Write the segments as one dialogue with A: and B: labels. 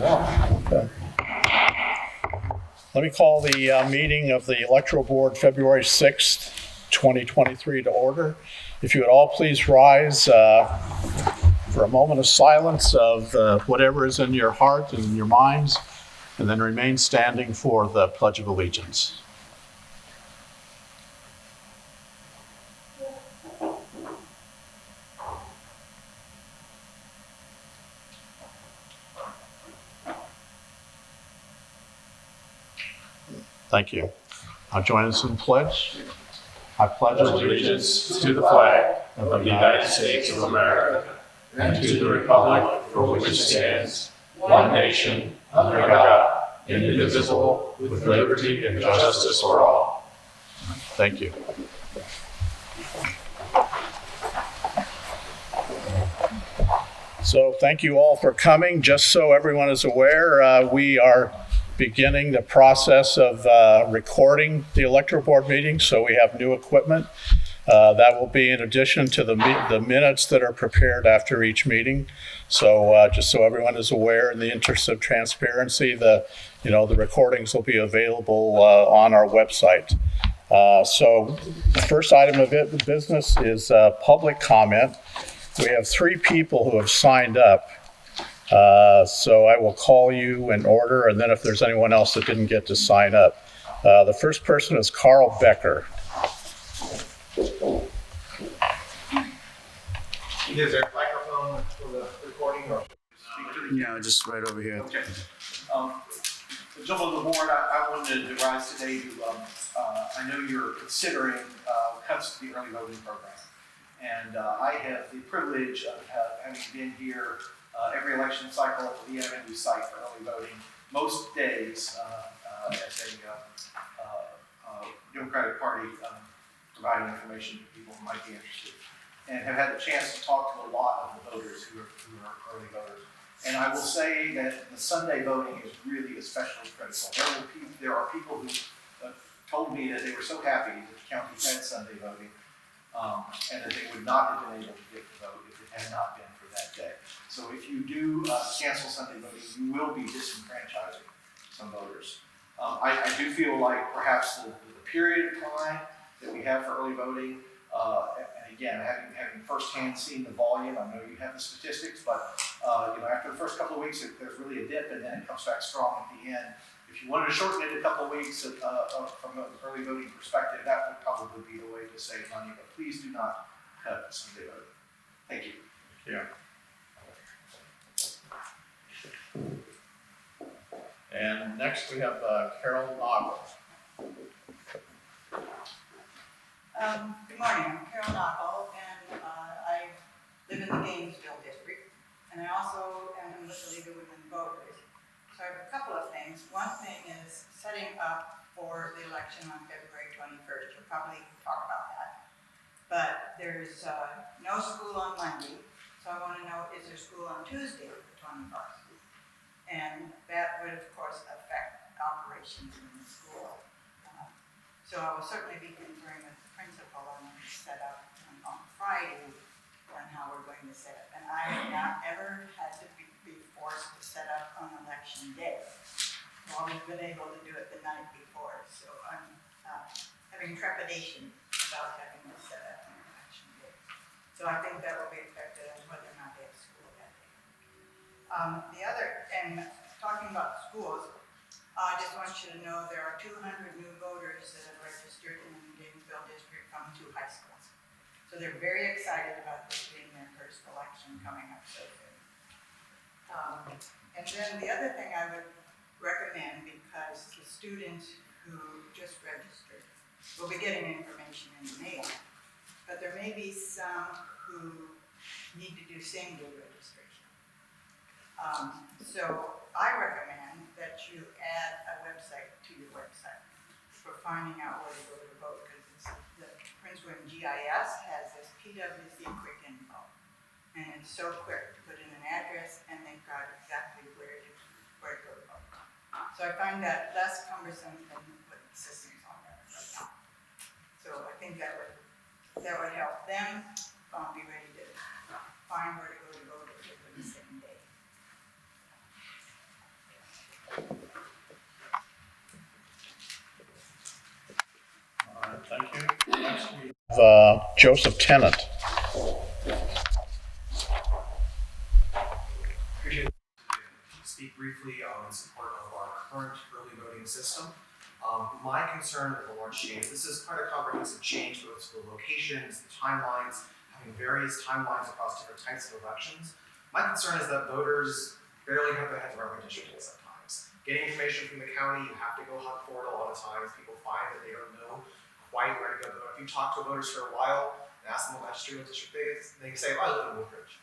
A: Okay. Let me call the meeting of the Electoral Board February 6th, 2023 to order. If you would all please rise for a moment of silence of whatever is in your heart and in your minds, and then remain standing for the Pledge of Allegiance. Thank you. Now join us in the pledge. I pledge
B: allegiance to the flag of the United States of America and to the republic for which it stands, one nation, under God, indivisible, with liberty and justice for all.
A: Thank you. So thank you all for coming. Just so everyone is aware, we are beginning the process of recording the Electoral Board meeting, so we have new equipment. That will be in addition to the minutes that are prepared after each meeting. So just so everyone is aware, in the interest of transparency, the recordings will be available on our website. So the first item of business is public comment. We have 3 people who have signed up. So I will call you in order, and then if there's anyone else that didn't get to sign up. The first person is Carl Becker.
C: Is there a microphone for the recording? Or
D: No, just right over here.
C: okay. Gentlemen of the board, I wanted to rise today to, I know you're considering cuts to the early voting program. And I have the privilege of having been here every election cycle at the EMNU site for early voting, most days as a Democratic Party providing information to people who might be interested, and have had the chance to talk to a lot of the voters who are early voters. And I will say that the Sunday voting is really especially critical. There are people who told me that they were so happy that the county had Sunday voting, and that they would not have been able to get the vote if it had not been for that day. So if you do cancel Sunday voting, you will be disenfranchising some voters. I do feel like perhaps the period of time that we have for early voting, and again, having firsthand seen the volume, I know you have the statistics, but after the first couple of weeks, there's really a dip, and then it comes back strong at the end. If you wanted to shorten it a couple of weeks from an early voting perspective, that would probably be the way to save money, but please do not cut Sunday voting. Thank you.
A: Yeah. And next we have Carol Noggle.
E: Good morning, I'm Carol Noggle, and I live in the Gainesville district, and I also am with the League of Women Voters. So I have a couple of things. One thing is setting up for the election on February 21st. We'll probably talk about that. But there's no school on Monday, so I want to know, is there school on Tuesday, the 21st? And that would, of course, affect operations in the school. So I will certainly be conferring with the principal on the setup on Friday on how we're going to set it. And I have not ever had to be forced to set up on election day. I've always been able to do it the night before, so I'm having trepidation about having to set up on election day. So I think that will be affected on whether or not they have school that day. The other, and talking about schools, I just want you to know there are 200 new voters that have registered in the Gainesville district from 2 high schools. So they're very excited about this being their first election coming up so soon. And then the other thing I would recommend, because the students who just registered will be getting information in the mail, but there may be some who need to do same-day registration. So I recommend that you add a website to your website for finding out where to go to vote, because the Prince William GIS has this PWC quick info. And it's so quick to put in an address, and they've got exactly where to go to vote. So I find that less cumbersome than putting systems on there right now. So I think that would help them be ready to find where to go to vote within the same day.
A: Joseph Tennant.
C: Appreciate it. Speak briefly in support of our current early voting system. My concern with the large change, this is quite a comprehensive change both to the locations, the timelines, having various timelines across different types of elections. My concern is that voters barely have their heads around redistricting sometimes. Getting information from the county, you have to go hunt for it a lot of times. People find that they don't know quite where to go vote. If you talk to voters for a while and ask them what legislative district they say, oh, I live in Woodbridge.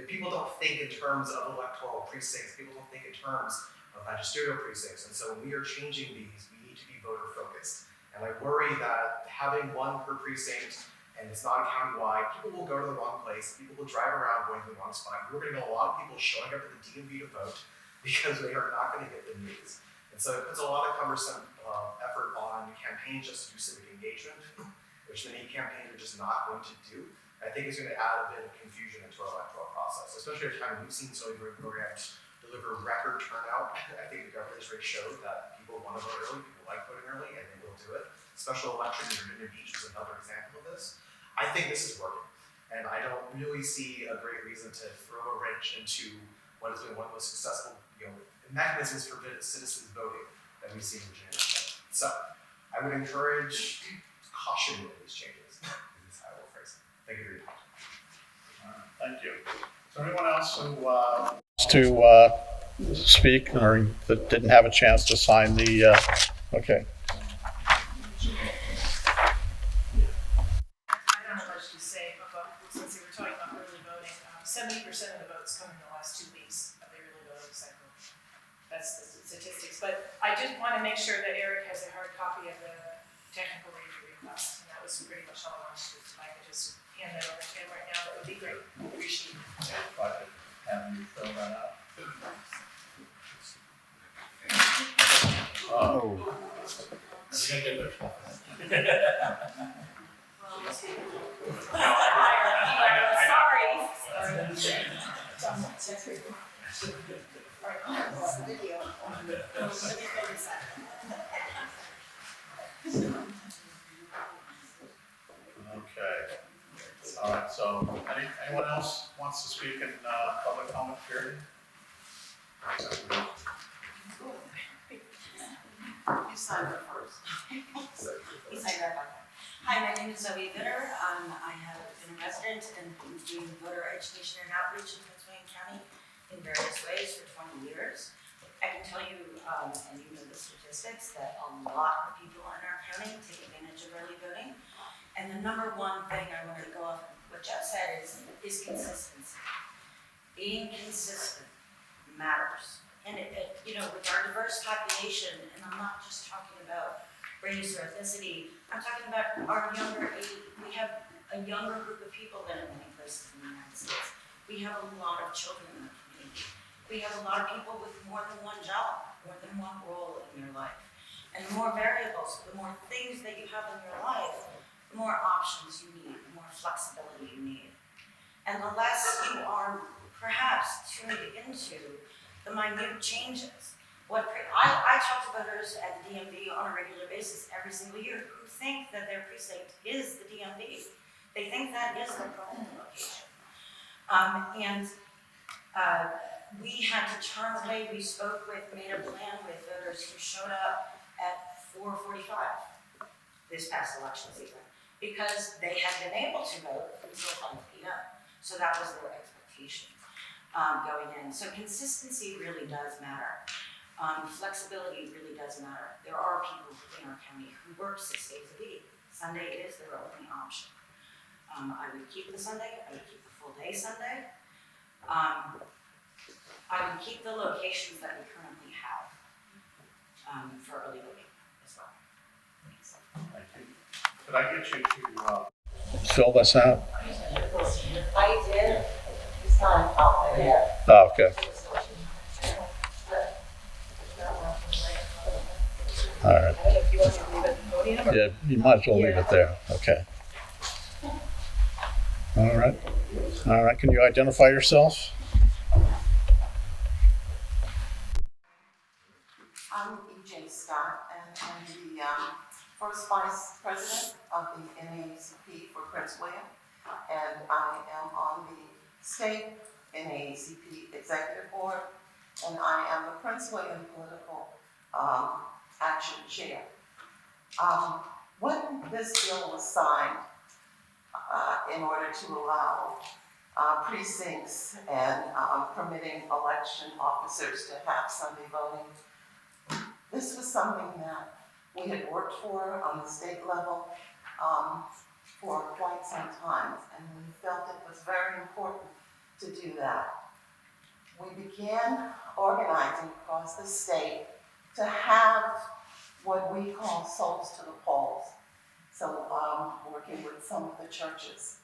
C: People don't think in terms of electoral precincts. People don't think in terms of magisterial precincts. And so when we are changing these, we need to be voter focused. And I worry that having one per precinct and it's not countywide, people will go to the wrong place. People will drive around going to the wrong spot. We're going to get a lot of people showing up at the DMV to vote because they are not going to get the news. And so it puts a lot of cumbersome effort on campaigns just to do civic engagement, which many campaigns are just not going to do. I think it's going to add a bit of confusion into our electoral process, especially at a time we've seen so many programs deliver record turnout. I think the governance rate showed that people want to vote early, people like voting early, and they will do it. Special elections in Virginia Beach is another example of this. I think this is working, and I don't really see a great reason to throw a wrench into what has been one of the most successful, mechanisms for citizens voting that we see in Virginia. So I would encourage caution with these changes. Is how I will phrase it. Thank you for your time.
A: Thank you. Is there anyone else who wants to speak or that didn't have a chance to sign the, okay.
F: I don't have much to say about, since we were talking about early voting, 70% of the votes come in the last 2 weeks of the early voting cycle. That's the statistics, but I just want to make sure that Eric has a hard copy of the technical review request, and that was pretty much all I wanted to do. If I could just hand that over to him right now, that would be great. Appreciate it.
A: If I could have you fill that out.
D: Oh.
A: Okay. All right, so anyone else wants to speak in public comment period?
G: You signed up first. You signed up. Hi, my name is Zoe Vitter. I have been a resident and been doing voter education and outreach in Prince William County in various ways for 20 years. I can tell you, and you know the statistics, that a lot of people in our county take advantage of early voting. And the number one thing I want to go off of what Jeff said is consistency. Being consistent matters. And with our diverse population, and I'm not just talking about race or ethnicity, I'm talking about our younger age. We have a younger group of people than in many places in the United States. We have a lot of children in the community. We have a lot of people with more than one job, more than one role in your life. And the more variables, the more things that you have in your life, the more options you need, the more flexibility you need. And the less you are perhaps tuned into the minute changes. I talk to voters at the DMV on a regular basis every single year who think that their precinct is the DMV. They think that is their polling location. We had to turn away, we made a plan with voters who showed up at 4:45 this past election season because they had been able to vote until 5 p.m. So that was their expectation. Going in. So consistency really does matter. Flexibility really does matter. There are people in our county who work 6 days a week. Sunday is their only option. I would keep the Sunday, I would keep the full day Sunday. I would keep the locations that we currently have for early voting as well. Thanks.
A: Thank you. Could I get you to fill this out?
G: I did. It's not out there.
A: Oh, okay. All right.
F: If you want to leave it at the podium.
A: Yeah, you might as well leave it there. Okay. All right. All right. Can you identify yourself?
G: I'm EJ Scott, and I'm the
H: first vice president of the NAACP for Prince William, and I am on the state NAACP executive board, and I am the Prince William Political Action Chair. When this bill was signed, in order to allow precincts and permitting election officers to have Sunday voting, this was something that we had worked for on the state level for quite some time, and we felt it was very important to do that. We began organizing across the state to have what we call souls to the polls. So working with some of the churches.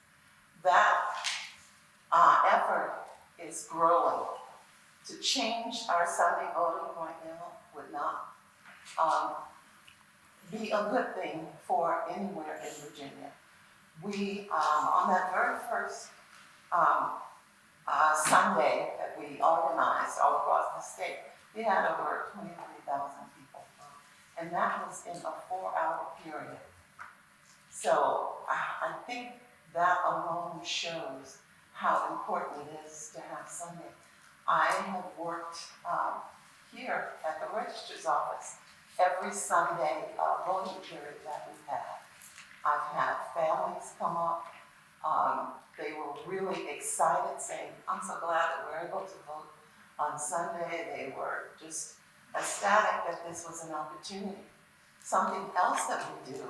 H: That effort is growing. To change our Sunday voting right now would not be a good thing for anywhere in Virginia. We, on that very first Sunday that we organized all across the state, we had over 23,000 people. And that was in a 4-hour period. So I think that alone shows how important it is to have Sunday. I have worked here at the registrar's office every Sunday voting period that we've had. I've had families come up. They were really excited, saying, I'm so glad that we're able to vote on Sunday. They were just ecstatic that this was an opportunity. Something else that we do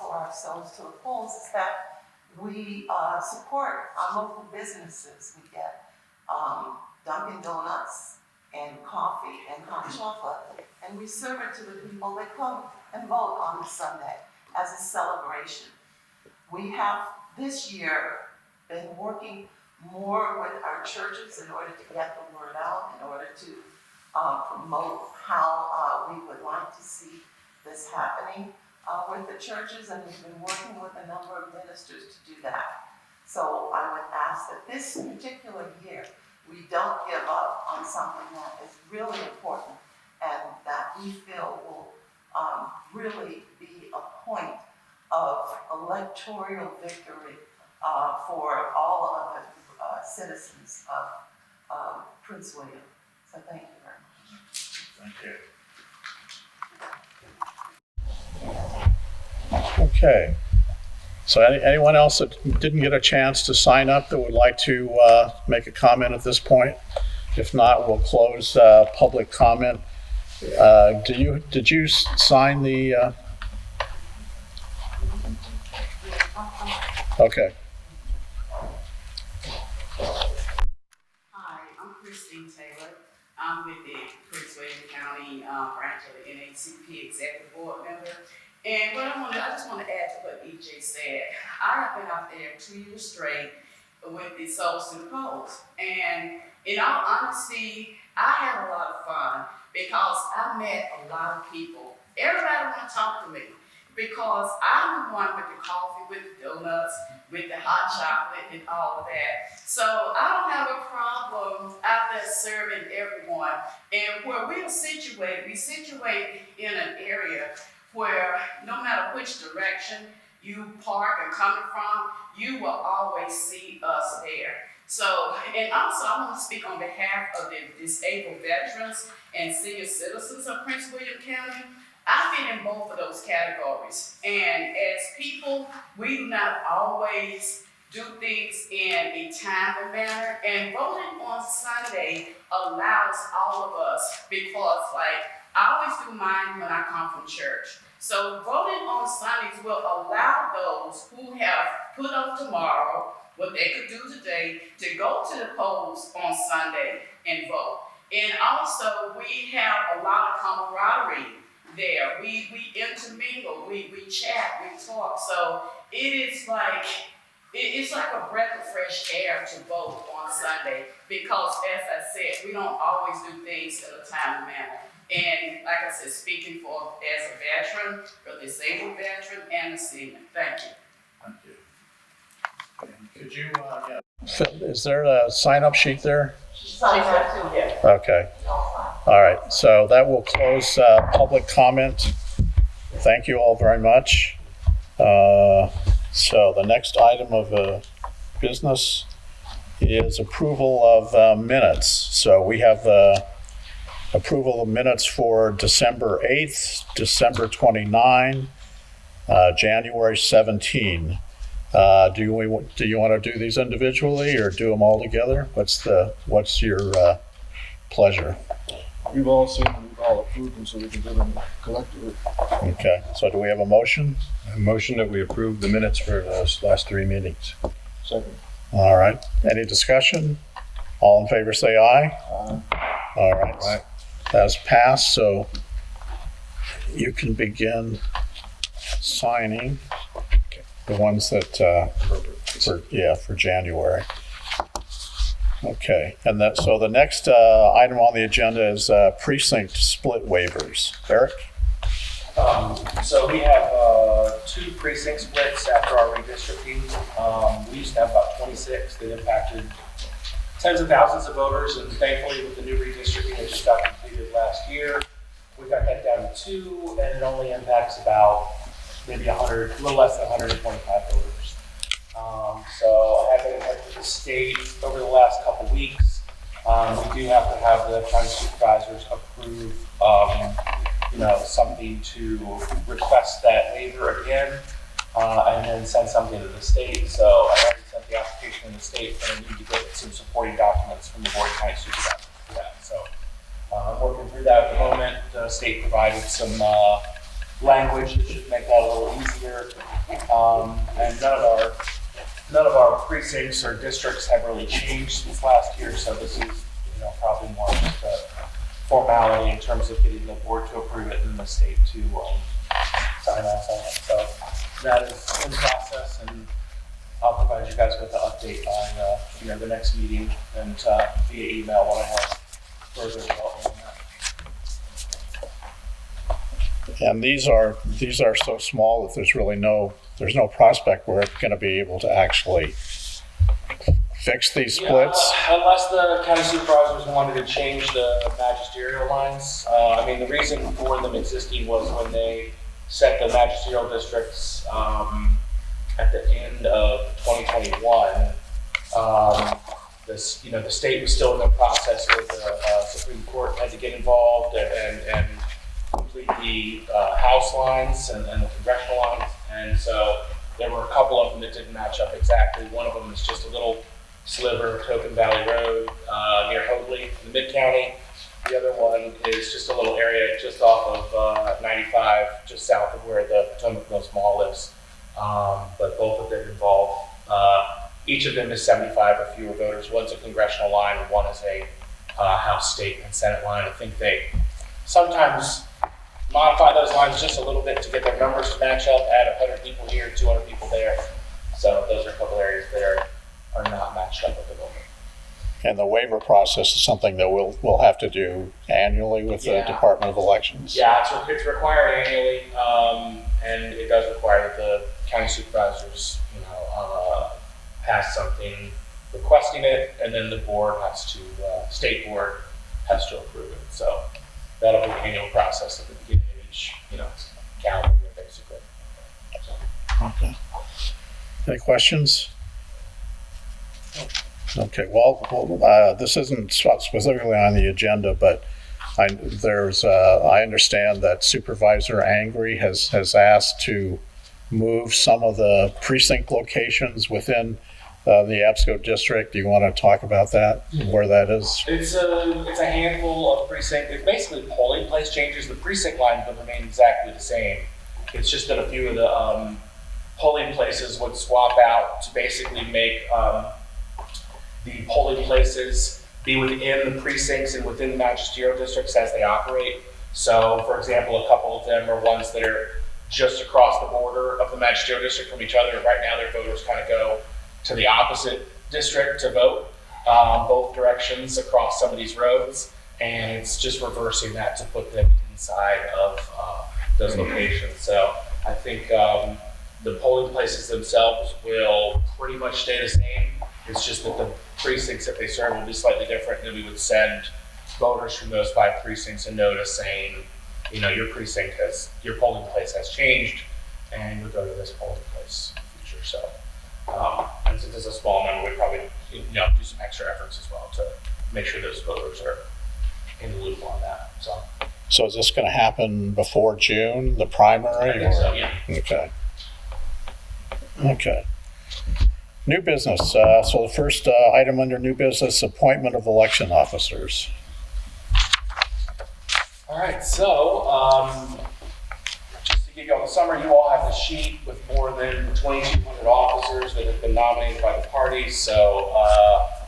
H: for our souls to the polls is that we support our local businesses. We get Dunkin' Donuts and coffee and hot chocolate, and we serve it to the people that come and vote on Sunday as a celebration. We have this year been working more with our churches in order to get the word out, in order to promote how we would like to see this happening with the churches, and we've been working with a number of ministers to do that. So I would ask that this particular year, we don't give up on something that is really important and that we feel will really be a point of electoral victory for all of the citizens of Prince William. So thank you very much.
A: Thank you. Okay, so anyone else that didn't get a chance to sign up that would like to make a comment at this point? If not, we'll close public comment. Did you sign the? Okay.
I: Hi, I'm Christine Taylor. I'm with the Prince William County branch of the NAACP Executive Board member. And I just want to add to what EJ said. I have been out there 2 years straight with the Souls to the Polls. And in all honesty, I had a lot of fun because I met a lot of people. Everybody want to talk to me because I'm the one with the coffee, with the donuts, with the hot chocolate and all of that. So I don't have a problem out there serving everyone. And where we are situated, we situate in an area where no matter which direction you park and coming from, you will always see us there. So, and also I want to speak on behalf of the disabled veterans and senior citizens of Prince William County. I fit in both of those categories. And as people, we do not always do things in a timely manner. And voting on Sunday allows all of us, because I always do mine when I come from church. So voting on Sundays will allow those who have put off tomorrow what they could do today to go to the polls on Sunday and vote. And also we have a lot of camaraderie there. We intermingle, we chat, we talk. So it's like a breath of fresh air to vote on Sunday because, as I said, we don't always do things in a timely manner. And like I said, speaking for as a veteran, a disabled veteran, and a senior. Thank you.
A: Thank you. Could you, is there a sign-up sheet there?
H: Sign up too, yeah.
A: Okay. All right. So that will close public comment. thank you all very much. So the next item of business is approval of minutes. So we have approval of minutes for December 8th, December 29, January 17. Do you want to do these individually or do them all together? What's your pleasure?
J: We've all seen them, we've all approved them, so we can do them collectively.
A: Okay, so do we have a motion?
K: A motion that we approve the minutes for those last 3 meetings.
J: Second.
A: All right, any discussion? All in favor say aye. All right,
K: Aye.
A: that's passed, so you can begin signing the ones that, for January. Okay, and so the next item on the agenda is precinct split waivers. Eric?
L: So we have 2 precinct splits after our redistricting. We used to have about 26 that impacted tens of thousands of voters, and thankfully with the new redistricting that just got completed last year, we got that down to 2, and it only impacts about maybe 100, a little less than 125 voters. So I have been in touch with the state over the last couple weeks. We do have to have the county supervisors approve, something to request that waiver again, and then send something to the state. So I already sent the application to the state, but I need to get some supporting documents from the board of county supervisors for that. So I'm working through that at the moment. The state provided some language that should make that a little easier. And none of our precincts or districts have really changed since last year, so this is, probably more just a formality in terms of getting the board to approve it and the state to sign off on it. So that is in process, and I'll provide you guys with the update on the next meeting and via email when I have further development on that.
A: And these are so small that there's no prospect we're going to be able to actually fix these splits.
L: Unless the county supervisors wanted to change the magisterial lines. The reason for them existing was when they set the magisterial districts at the end of 2021. The state was still in the process where the Supreme Court had to get involved and complete the House lines and the congressional lines. And so there were a couple of them that didn't match up exactly. One of them is just a little sliver of Token Valley Road near Hoadley in the mid-county. The other one is just a little area just off of 95, just south of where the Potomac Mills Mall lives. But both of them involve, each of them is 75 or fewer voters. One's a congressional line and one is a House, State, and Senate line. I think they sometimes modify those lines just a little bit to get their numbers to match up, add 100 people here, 200 people there. So those are a couple areas that are not matched up at the moment.
A: And the waiver process is something that we'll have to do annually with the Department of Elections.
L: Yeah, it's required annually, and it does require that the county supervisors, pass something requesting it, and then the board state board has to approve it. So that'll be an annual process at the beginning of each, calendar year, basically. So.
A: Okay. Any questions? Okay, well, this isn't specifically on the agenda, but I understand that Supervisor Angry has asked to move some of the precinct locations within the ABSCO district. Do you want to talk about that, where that is?
L: It's a handful of precinct. It's basically polling place changes. The precinct lines would remain exactly the same. It's just that a few of the polling places would swap out to basically make the polling places be within the precincts and within the magisterial districts as they operate. So, for example, a couple of them are ones that are just across the border of the magisterial district from each other. Right now, their voters kind of go to the opposite district to vote, both directions across some of these roads, and it's just reversing that to put them inside of those locations. So I think the polling places themselves will pretty much stay the same. It's just that the precincts that they serve will be slightly different, and we would send voters from those 5 precincts a notice saying, your precinct your polling place has changed, and you'll go to this polling place in the future. So, and since it's a small number, we probably do some extra efforts as well to make sure those voters are in the loop on that.
A: So is this going to happen before June, the primary?
L: I think so, yeah.
A: Okay. Okay. New business. So the first item under new business, appointment of election officers.
L: All right, so just to give you all the summary, you all have the sheet with more than 2,200 officers that have been nominated by the parties. So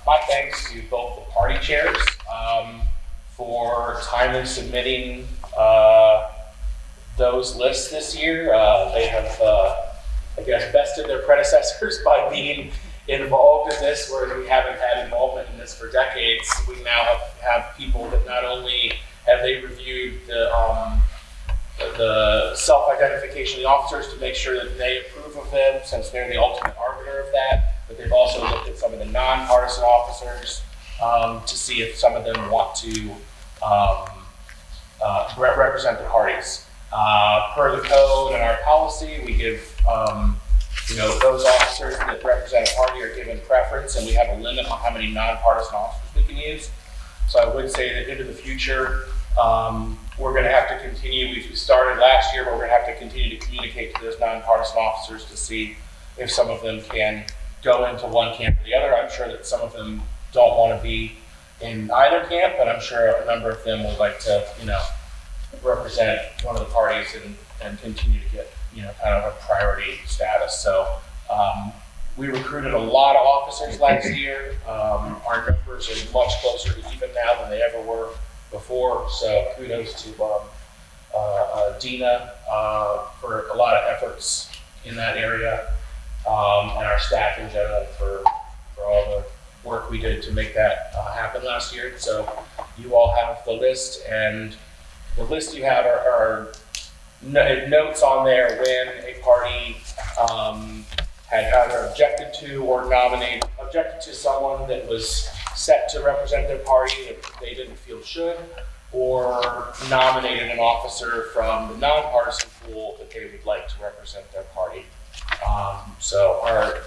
L: my thanks to both the party chairs for timely submitting those lists this year. They have, I guess, bested their predecessors by being involved in this, whereas we haven't had involvement in this for decades. We now have people that not only have they reviewed the self-identification of the officers to make sure that they approve of them, since they're the ultimate arbiter of that, but they've also looked at some of the nonpartisan officers to see if some of them want to represent the parties. Per the code and our policy, we give those officers that represent a party are given preference, and we have a limit on how many nonpartisan officers we can use. So I would say that into the future, we're going to have to continue. We started last year, but we're going to have to continue to communicate to those nonpartisan officers to see if some of them can go into one camp or the other. I'm sure that some of them don't want to be in either camp, but I'm sure a number of them would like to, represent one of the parties and continue to get, kind of a priority status. So we recruited a lot of officers last year. Our numbers are much closer to even now than they ever were before. So kudos to Dina for a lot of efforts in that area, and our staff in general for all the work we did to make that happen last year. So you all have the list, and the list you have are notes on there when a party had either objected to or objected to someone that was set to represent their party that they didn't feel should, or nominated an officer from the nonpartisan pool that they would like to represent their party. So our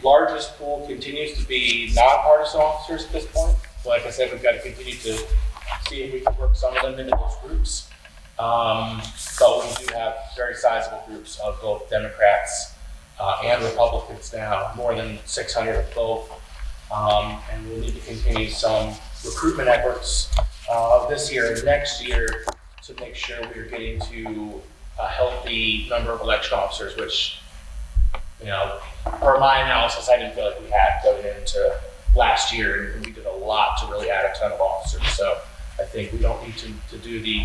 L: largest pool continues to be nonpartisan officers at this point. Like I said, we've got to continue to see if we can work some of them into those groups. But we do have very sizable groups of both Democrats and Republicans now, more than 600 of both. And we'll need to continue some recruitment efforts this year and next year to make sure we're getting to a healthy number of election officers, which, per my analysis, I didn't feel like we had going into last year, and we did a lot to really add a ton of officers. So I think we don't need to do the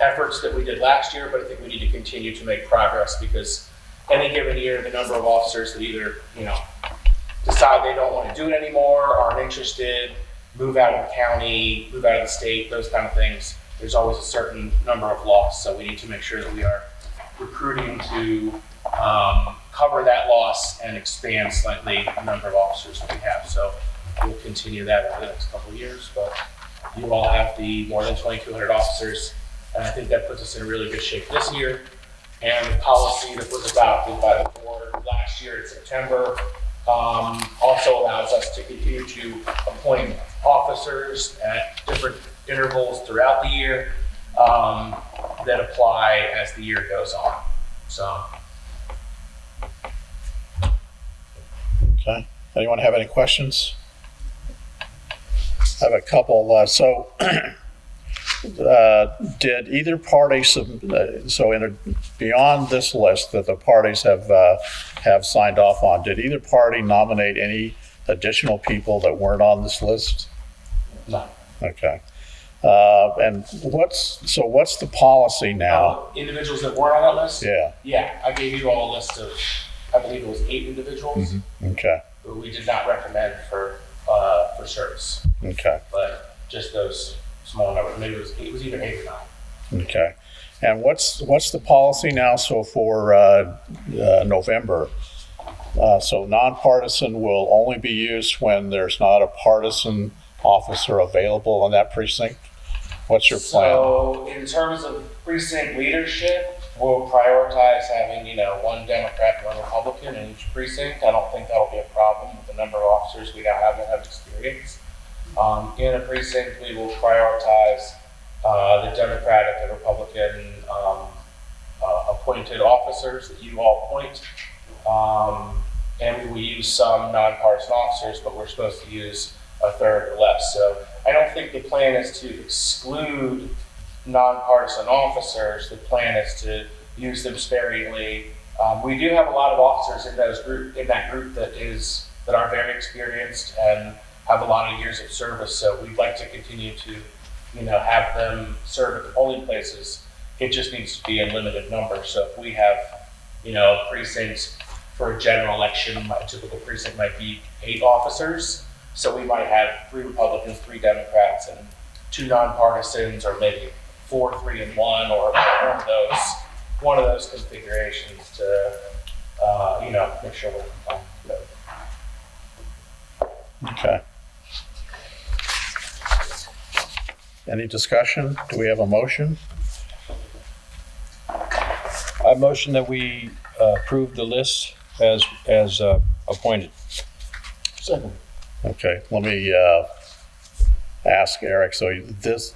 L: efforts that we did last year, but I think we need to continue to make progress, because any given year, the number of officers that either, decide they don't want to do it anymore, aren't interested, move out of the county, move out of the state, those kind of things, there's always a certain number of loss. So we need to make sure that we are recruiting to cover that loss and expand slightly the number of officers that we have. So we'll continue that over the next couple of years, but you all have the more than 2,200 officers, and I think that puts us in really good shape this year. And the policy that was adopted by the board last year in September also allows us to continue to appoint officers at different intervals throughout the year that apply as the year goes on. So.
A: Okay. Anyone have any questions? I have a couple. Did either party, beyond this list that the parties have signed off on, did either party nominate any additional people that weren't on this list?
L: No.
A: Okay. And what's the policy now?
L: Individuals that weren't on that list?
A: Yeah.
L: Yeah, I gave you all a list of, I believe it was 8 individuals.
A: Mm-hmm. Okay.
L: Who we did not recommend for service.
A: Okay.
L: But just those small numbers. Maybe it was either 8 or 9.
A: Okay. And what's the policy now? So for November, so nonpartisan will only be used when there's not a partisan officer available in that precinct, What's your plan?
L: So in terms of precinct leadership, we'll prioritize having, one Democrat and one Republican in each precinct. I don't think that'll be a problem with the number of officers we now have that have experience. In a precinct, we will prioritize the Democratic and Republican appointed officers that you all appoint. And we will use some nonpartisan officers, but we're supposed to use a third or less. So I don't think the plan is to exclude nonpartisan officers. The plan is to use them sparingly. We do have a lot of officers in that group that are very experienced and have a lot of years of service. So we'd like to continue to, have them serve at the polling places. It just needs to be in limited numbers. So if we have, precincts for a general election, a typical precinct might be 8 officers. So we might have 3 Republicans, 3 Democrats, and 2 nonpartisans, or maybe 4, 3, and 1, or one of those configurations to, make sure we're compliant.
A: Okay. Any discussion? Do we have a motion?
K: I motion that we approve the list as appointed.
J: Second.
A: Okay, let me ask Eric. So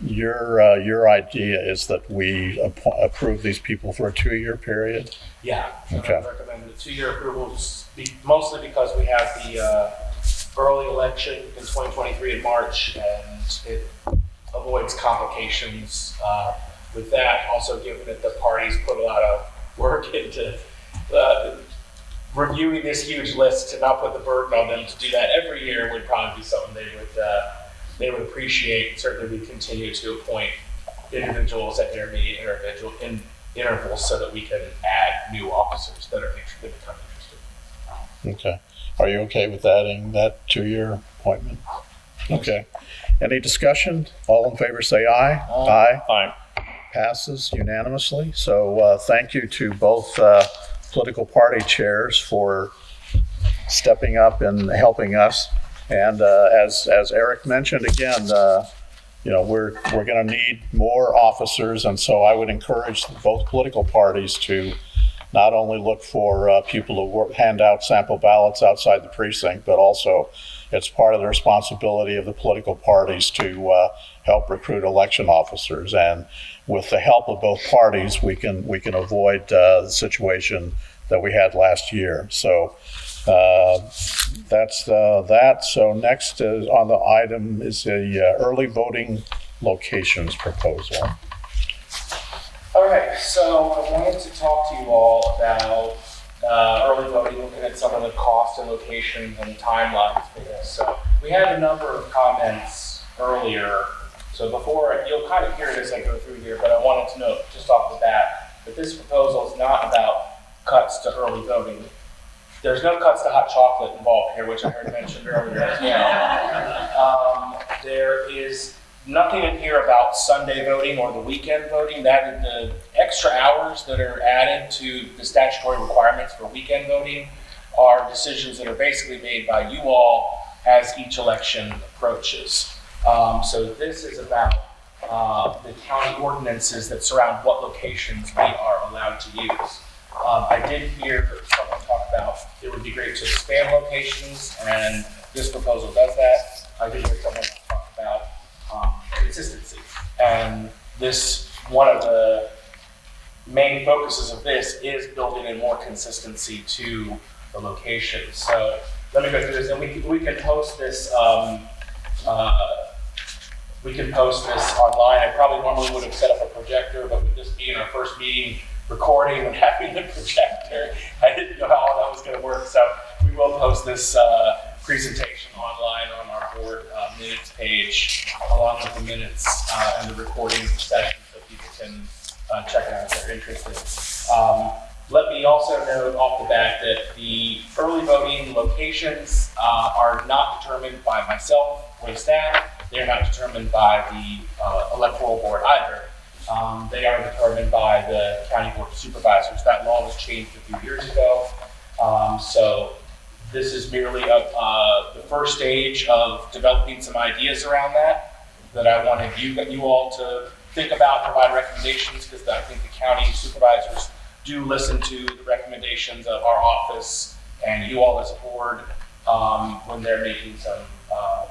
A: your idea is that we approve these people for a 2-year period?
L: Yeah.
A: Okay.
L: I recommend the 2-year approvals, mostly because we have the early election in 2023 in March, and it avoids complications with that. Also, given that the parties put a lot of work into reviewing this huge list, to not put the burden on them to do that every year would probably be something they would appreciate. Certainly, we continue to appoint individuals at intermediate intervals so that we can add new officers that become interested.
A: Okay. Are you okay with adding that 2-year appointment? Okay. Any discussion? All in favor say aye. Aye.
K: Aye.
A: Passes unanimously. So thank you to both political party chairs for stepping up and helping us. And as Eric mentioned again, we're going to need more officers, and so I would encourage both political parties to not only look for people who hand out sample ballots outside the precinct, but also it's part of the responsibility of the political parties to help recruit election officers. And with the help of both parties, we can avoid the situation that we had last year. So that's that. So next on the item is the early voting locations proposal.
L: All right, so I wanted to talk to you all about early voting, looking at some of the cost and locations and timelines for this. So we had a number of comments earlier. So before, you'll kind of hear it as I go through here, but I wanted to note just off the bat that this proposal is not about cuts to early voting. There's no cuts to hot chocolate involved here, which I heard mentioned earlier as well. There is nothing in here about Sunday voting or the weekend voting. That the extra hours that are added to the statutory requirements for weekend voting are decisions that are basically made by you all as each election approaches. So this is about the county ordinances that surround what locations we are allowed to use. I did hear someone talk about it would be great to expand locations, and this proposal does that. I did hear someone talk about consistency, and this, one of the main focuses of this is building in more consistency to the locations. So let me go through this, and we can post this. We can post this online. I probably normally would have set up a projector, but with this being our first meeting recording and having the projector, I didn't know how that was going to work. So we will post this presentation online on our board minutes page, along with the minutes and the recording session, so people can check it out if they're interested. Let me also note off the bat that the early voting locations are not determined by myself or the staff. They're not determined by the electoral board either. They are determined by the county board of supervisors. That law was changed a few years ago. So this is merely the first stage of developing some ideas around that. that I wanted you all to think about, provide recommendations, because I think the county supervisors do listen to the recommendations of our office and you all as a board when they're making some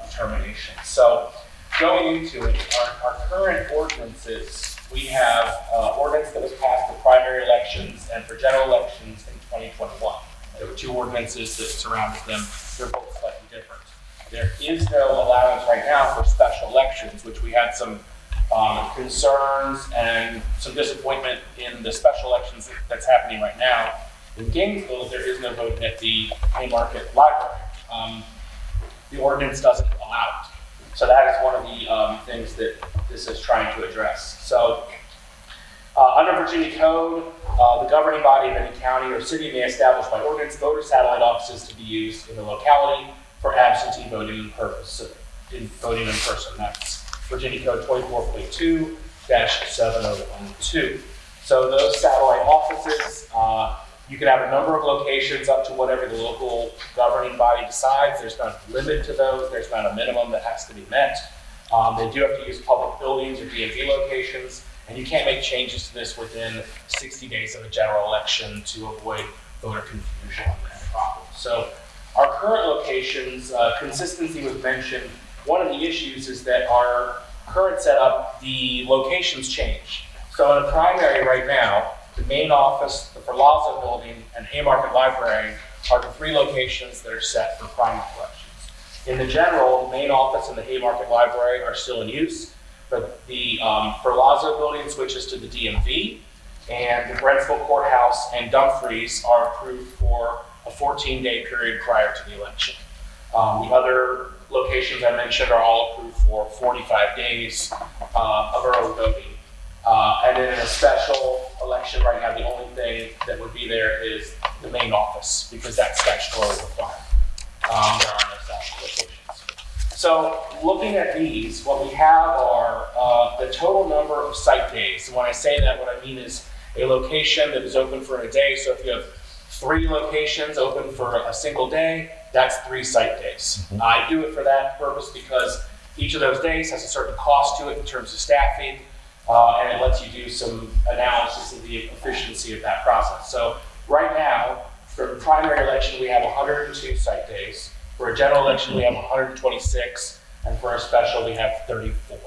L: determinations. So going into it, our current ordinances, we have ordinance that was passed for primary elections and for general elections in 2021. There were two ordinances that surrounded them. They're both slightly different. There is no allowance right now for special elections, which we had some concerns and some disappointment in the special elections that's happening right now. In Gainesville, there is no voting at the Haymarket Library. The ordinance doesn't allow it. So that is one of the things that this is trying to address. So under Virginia Code, the governing body of any county or city may establish by ordinance voter satellite offices to be used in the locality for absentee voting purposes, in voting in person. That's Virginia Code 24.2-7012. So those satellite offices, you can have a number of locations up to whatever the local governing body decides. There's not a limit to those. There's not a minimum that has to be met. They do have to use public buildings or DMV locations, and you can't make changes to this within 60 days of a general election to avoid voter confusion and problems. So our current locations, consistency was mentioned. One of the issues is that our current setup, the locations change. So in a primary right now, the main office, the Palazzo building, and Haymarket Library are the three locations that are set for primary elections. In the general, the main office and the Haymarket Library are still in use, but the Palazzo building switches to the DMV, and the Brentsville Courthouse and Dumfries are approved for a 14-day period prior to the election. The other locations I mentioned are all approved for 45 days of early voting. And then in a special election right now, the only thing that would be there is the main office, because that's statutorily required. There are no special locations. So looking at these, what we have are the total number of site days. And when I say that, what I mean is a location that is open for a day. So if you have 3 locations open for a single day, that's 3 site days. I do it for that purpose because each of those days has a certain cost to it in terms of staffing, and it lets you do some analysis of the efficiency of that process. So right now, for the primary election, we have 102 site days. For a general election, we have 126, and for a special, we have 34.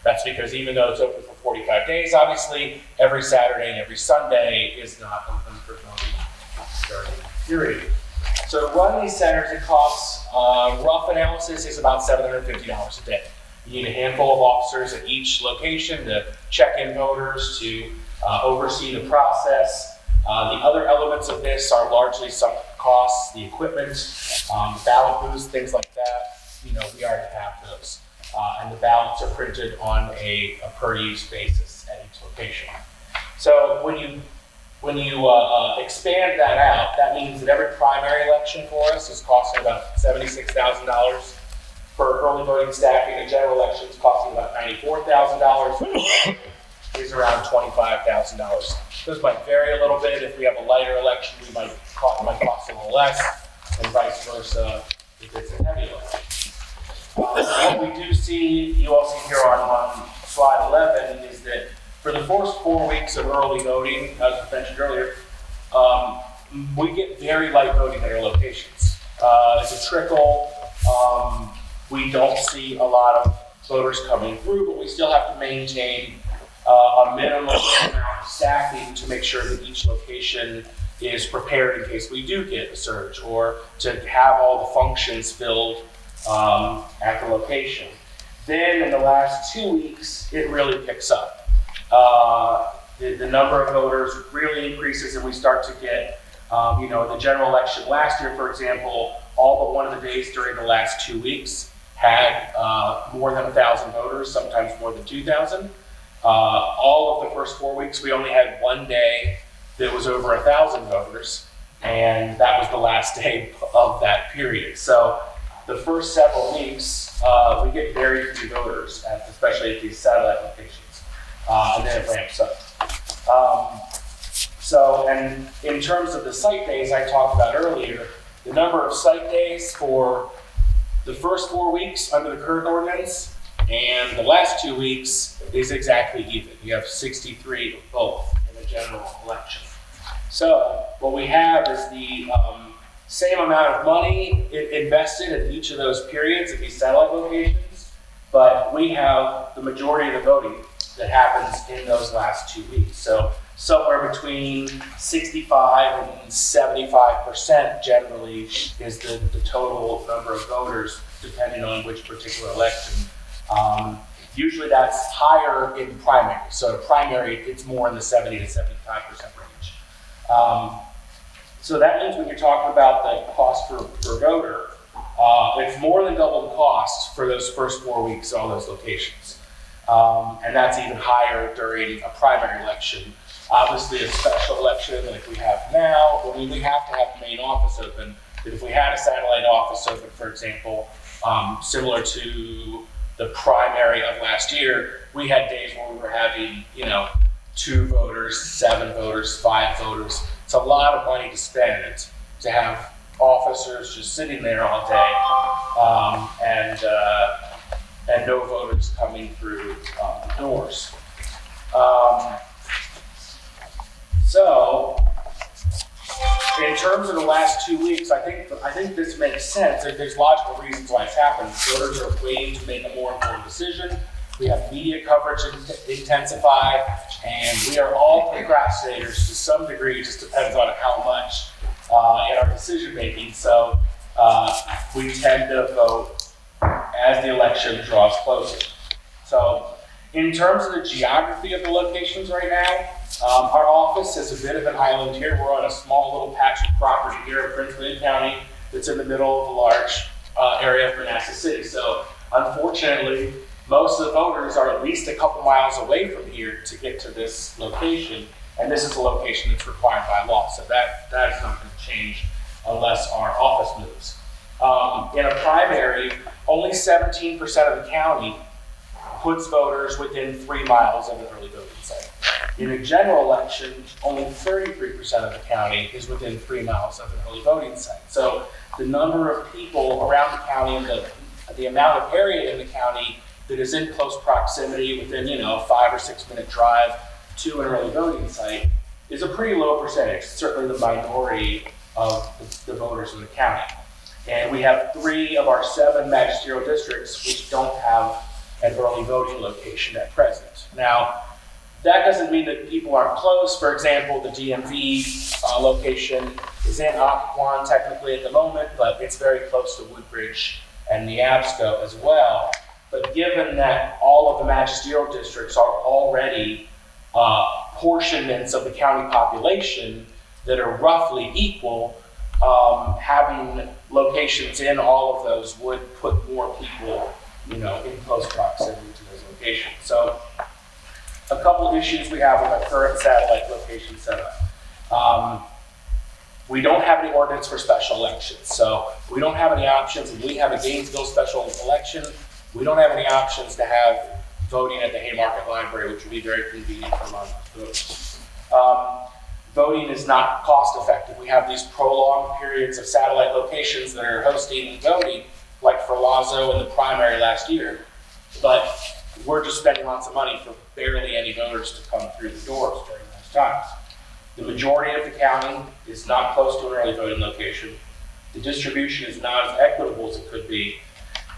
L: That's because even though it's open for 45 days, obviously, every Saturday and every Sunday is not open for voting during the period. So to run these centers, it costs, rough analysis is about $750 a day. You need a handful of officers at each location to check in voters, to oversee the process. The other elements of this are largely sunk costs, the equipment, the ballot booths, things like that. You know, we already have those. And the ballots are printed on a per use basis at each location. So when you expand that out, that means that every primary election for us is costing about $76,000. For early voting staffing, a general election is costing about $94,000. Is around $25,000. Those might vary a little bit. If we have a lighter election, it might cost a little less, and vice versa if it's a heavy election. What we do see, you all see here on slide 11, is that for the first 4 weeks of early voting, as mentioned earlier, we get very light voting at our locations. It's a trickle. We don't see a lot of voters coming through, but we still have to maintain a minimum amount of staffing to make sure that each location is prepared in case we do get a surge, or to have all the functions filled at the location. Then in the last 2 weeks, it really picks up. The number of voters really increases, and we start to get, the general election last year, for example, all but one of the days during the last 2 weeks had more than 1,000 voters, sometimes more than 2,000. All of the first 4 weeks, we only had one day that was over 1,000 voters, and that was the last day of that period. So the first several weeks, we get very few voters, especially at these satellite locations, and then it ramps up. And in terms of the site days I talked about earlier, the number of site days for the first 4 weeks under the current ordinance And the last 2 weeks is exactly even. You have 63 of both in a general election. So what we have is the same amount of money invested in each of those periods at these satellite locations, but we have the majority of the voting that happens in those last 2 weeks. So somewhere between 65 and 75% generally is the total number of voters, depending on which particular election. Usually that's higher in primary. So primary, it's more in the 70 to 75% range. So that means when you're talking about the cost per voter, it's more than double the cost for those first 4 weeks at all those locations. And that's even higher during a primary election. Obviously, a special election like we have now, we have to have the main office open. But if we had a satellite office open, for example, similar to the primary of last year, we had days where we were having, 2 voters, 7 voters, 5 voters. It's a lot of money to spend to have officers just sitting there all day and no voters coming through the doors. So, in terms of the last 2 weeks, I think this makes sense. There's logical reasons why it's happened. Voters are waiting to make a more informed decision. We have media coverage intensify, and we are all procrastinators to some degree. It just depends on how much in our decision making. So we tend to vote as the election draws closer. So in terms of the geography of the locations right now, our office is a bit of an island here. We're on a small little patch of property here in Prince William County that's in the middle of a large area of Manassas City. So unfortunately, most of the voters are at least a couple miles away from here to get to this location. And this is a location that's required by law. So that is not going to change unless our office moves. In a primary, only 17% of the county puts voters within 3 miles of an early voting site. In a general election, only 33% of the county is within 3 miles of an early voting site. So the number of people around the county and the amount of area in the county that is in close proximity within, a 5 or 6 minute drive to an early voting site is a pretty low percentage, certainly the minority of the voters in the county. And we have 3 of our 7 magisterial districts which don't have an early voting location at present. Now, that doesn't mean that people aren't close. For example, the DMV location is in Occoquan technically at the moment, but it's very close to Woodbridge and Neabsco as well. But given that all of the magisterial districts are already portionments of the county population that are roughly equal, having locations in all of those would put more people, in close proximity to those locations. So a couple of issues we have with our current satellite location setup. We don't have any ordinance for special elections. So we don't have any options. When we have a Gainesville special election, we don't have any options to have voting at the Haymarket Library, which would be very convenient for a lot of voters. Voting is not cost effective. We have these prolonged periods of satellite locations that are hosting voting, like for Lazo in the primary last year, but we're just spending lots of money for barely any voters to come through the doors during those times. The majority of the county is not close to an early voting location. The distribution is not as equitable as it could be,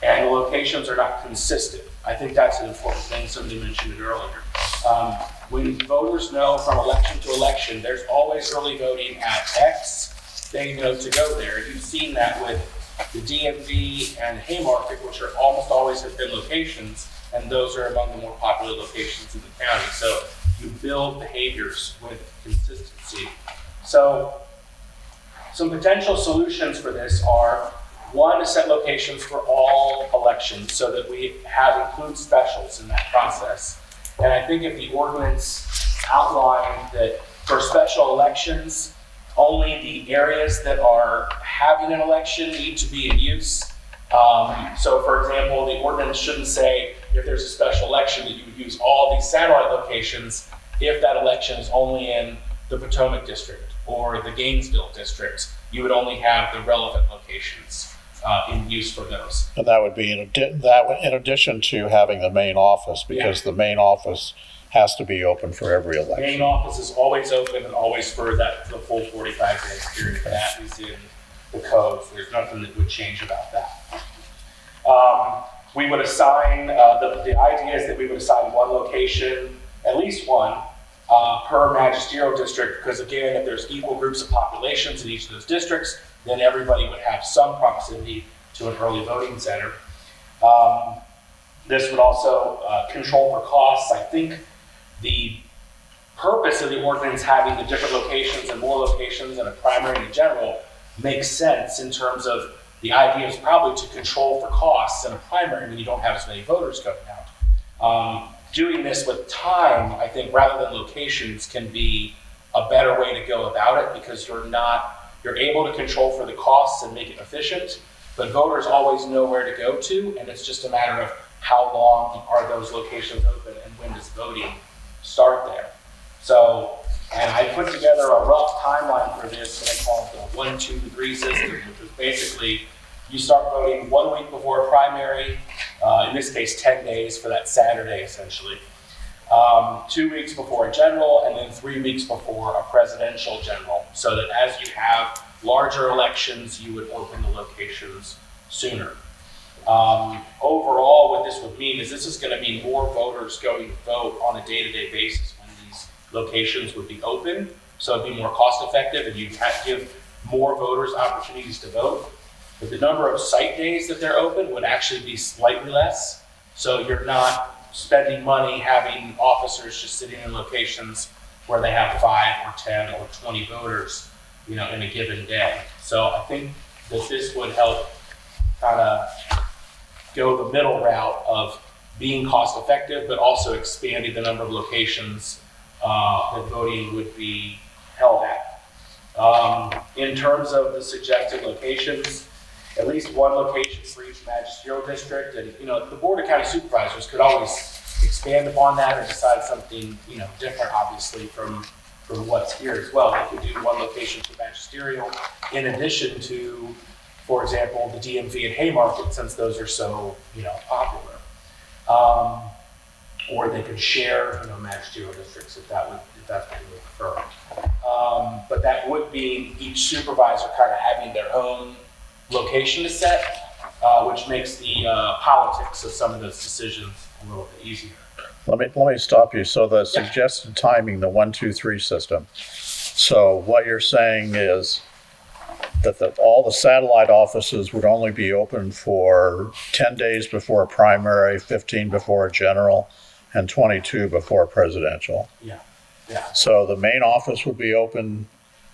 L: and the locations are not consistent. I think that's an important thing. Somebody mentioned it earlier. When voters know from election to election, there's always early voting at X, they know to go there. You've seen that with the DMV and Haymarket, which are almost always have been locations, and those are among the more popular locations in the county. So you build behaviors with consistency. So some potential solutions for this are, one, to set locations for all elections so that we include specials in that process. And I think if the ordinance outlined that for special elections, only the areas that are having an election need to be in use. So for example, the ordinance shouldn't say if there's a special election that you would use all these satellite locations if that election is only in the Potomac district or the Gainesville district. You would only have the relevant locations. in use for those.
A: And that would be in addition to having the main office, because the main office has to be open for every election.
L: Main office is always open and always for the full 45-day period. That is in the code. So there's nothing that would change about that. We would assign, the idea is that we would assign one location, at least one, per magisterial district, because again, if there's equal groups of populations in each of those districts, then everybody would have some proximity to an early voting center. This would also control for costs. I think the purpose of the ordinance having the different locations and more locations and a primary in general makes sense in terms of the idea is probably to control for costs in a primary when you don't have as many voters going out. Doing this with time, I think, rather than locations can be a better way to go about it, because you're able to control for the costs and make it efficient, but voters always know where to go to, and it's just a matter of how long are those locations open and when does voting start there. So, and I put together a rough timeline for this, and I call it the 1, 2, 3 system, which is basically you start voting 1 week before a primary, in this case 10 days for that Saturday essentially, 2 weeks before a general, and then 3 weeks before a presidential general, so that as you have larger elections, you would open the locations sooner. Overall, what this would mean is this is going to mean more voters going to vote on a day-to-day basis when these locations would be open, so it'd be more cost-effective, and you'd have to give more voters opportunities to vote. But the number of site days that they're open would actually be slightly less, so you're not spending money having officers just sitting in locations where they have 5 or 10 or 20 voters, in a given day. So I think that this would help kind of go the middle route of being cost effective, but also expanding the number of locations that voting would be held at. In terms of the suggested locations, at least one location for each magisterial district, and the Board of County Supervisors could always expand upon that or decide something different, obviously, from what's here as well. They could do one location for magisterial, in addition to, for example, the DMV and Haymarket, since those are so popular. Or they could share magisterial districts if that's what you would prefer. But that would be each supervisor kind of having their own location to set, which makes the politics of some of those decisions a little bit easier.
A: Let me stop you. So the suggested timing, the 1, 2, 3 system. So what you're saying is that all the satellite offices would only be open for 10 days before a primary, 15 before a general, and 22 before a presidential.
L: Yeah.
A: So the main office would be open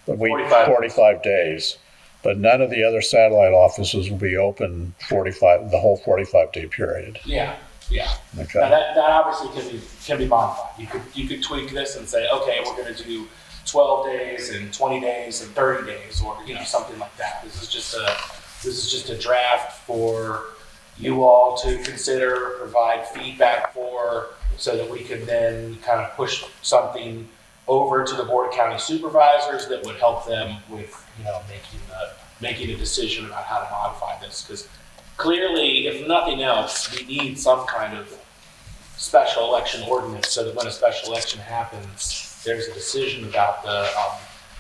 A: 45 days. But none of the other satellite offices will be open the whole 45-day period.
L: Yeah.
A: Okay.
L: Now that obviously can be modified. You could tweak this and say, okay, we're going to do 12 days and 20 days and 30 days, or something like that. This is just a draft for you all to consider, provide feedback for, so that we can then kind of push something over to the Board of County Supervisors that would help them with making a decision about how to modify this. Because clearly, if nothing else, we need some kind of special election ordinance so that when a special election happens, there's a decision about the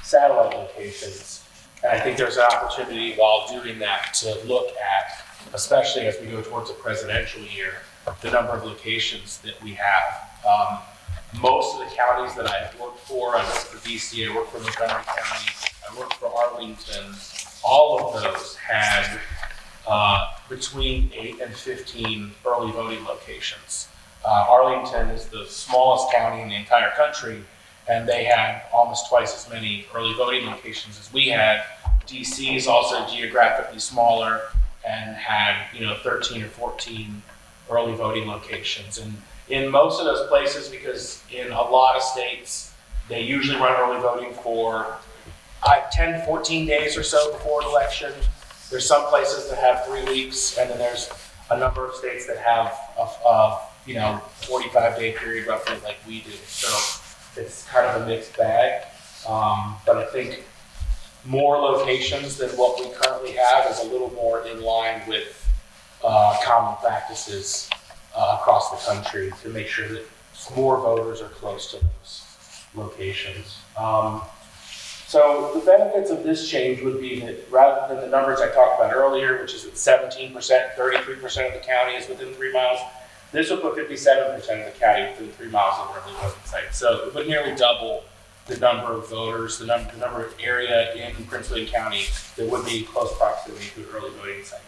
L: satellite locations. And I think there's an opportunity while doing that to look at, especially as we go towards a presidential year, the number of locations that we have. Most of the counties that I've worked for, I worked for DC, I worked for Montgomery County, I worked for Arlington, all of those had between 8 and 15 early voting locations. Arlington is the smallest county in the entire country, and they had almost twice as many early voting locations as we had. DC is also geographically smaller and had 13 or 14 early voting locations. And in most of those places, because in a lot of states, they usually run early voting for 10 to 14 days or so before an election. There's some places that have 3 weeks, and then there's a number of states that have a 45-day period roughly like we do. So it's kind of a mixed bag. But I think more locations than what we currently have is a little more in line with common practices across the country to make sure that more voters are close to those locations. So the benefits of this change would be that rather than the numbers I talked about earlier, which is that 17%, 33% of the county is within 3 miles, this would put 57% of the county within 3 miles of the early voting site. So it would nearly double the number of voters, the number of area in Prince William County that would be in close proximity to an early voting site.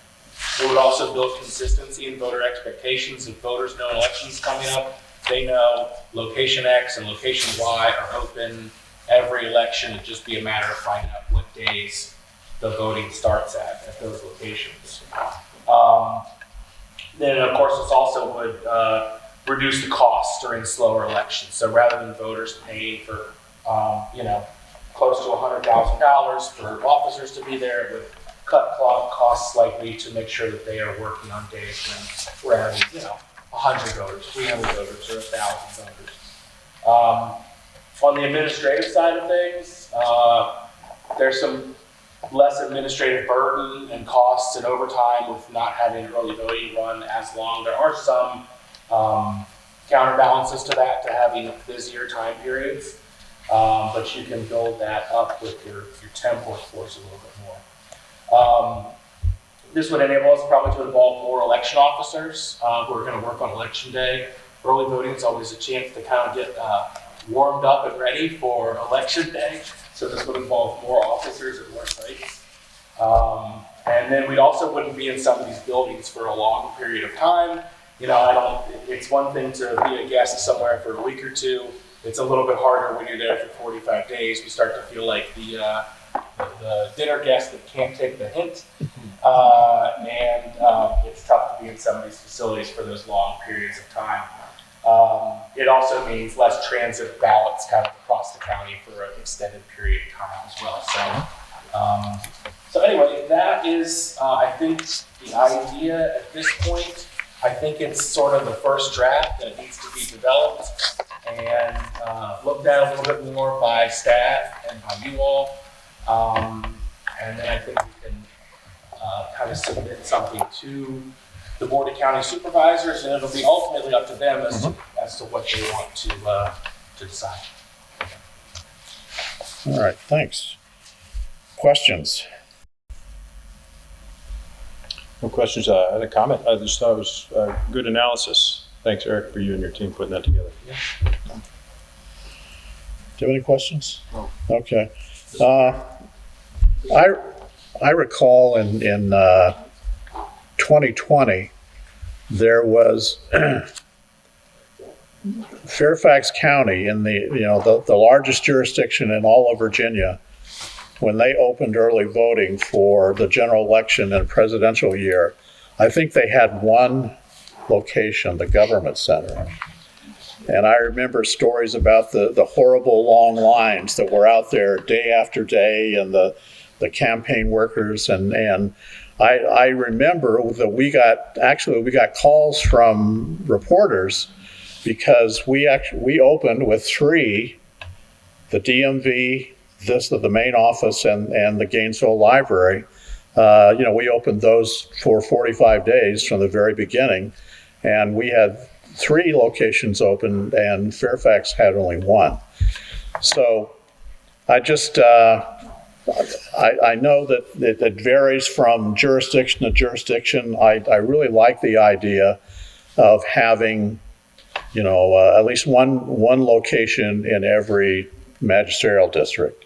L: It would also build consistency in voter expectations. If voters know an election's coming up, they know location X and location Y are open every election. It'd just be a matter of finding out what days the voting starts at those locations. Then, of course, this also would reduce the costs during slower elections. So rather than voters paying for, close to $100,000 for officers to be there, it would cut costs slightly to make sure that they are working on days when we're having, 100 voters, 300 voters, or 1,000 voters. On the administrative side of things, there's some less administrative burden and costs and overtime with not having early voting run as long. There are some counterbalances to that, to having busier time periods, but you can build that up with your temp workforce a little bit more. This would enable us probably to involve more election officers who are going to work on election day. Early voting is always a chance to kind of get warmed up and ready for election day. So this would involve more officers at more sites. And then we also wouldn't be in some of these buildings for a long period of time. It's one thing to be a guest somewhere for a week or two. It's a little bit harder when you're there for 45 days. We start to feel like the dinner guest that can't take the hint. And it's tough to be in some of these facilities for those long periods of time. It also means less transit ballots kind of across the county for an extended period of time as well. So anyway, that is, I think, the idea at this point. I think it's sort of the first draft that needs to be developed and looked at a little bit more by staff and by you all. And then I think we can kind of submit something to the Board of County Supervisors, and it'll be ultimately up to them as to what they want to decide.
A: All right, thanks. Questions?
K: No questions. I had a comment. I just thought it was good analysis. Thanks, Eric, for you and your team putting that together.
A: Do you have any questions?
J: No.
A: Okay. I recall in 2020, there was Fairfax County in the largest jurisdiction in all of Virginia. When they opened early voting for the general election and presidential year, I think they had one location, the government center. And I remember stories about the horrible long lines that were out there day after day, and the campaign workers. And I remember that we got calls from reporters because we opened with 3, the DMV, the main office, and the Gainesville Library. We opened those for 45 days from the very beginning, and we had 3 locations open, and Fairfax had only 1. So I just, I know that it varies from jurisdiction to jurisdiction. I really like the idea of having, at least one location in every magisterial district,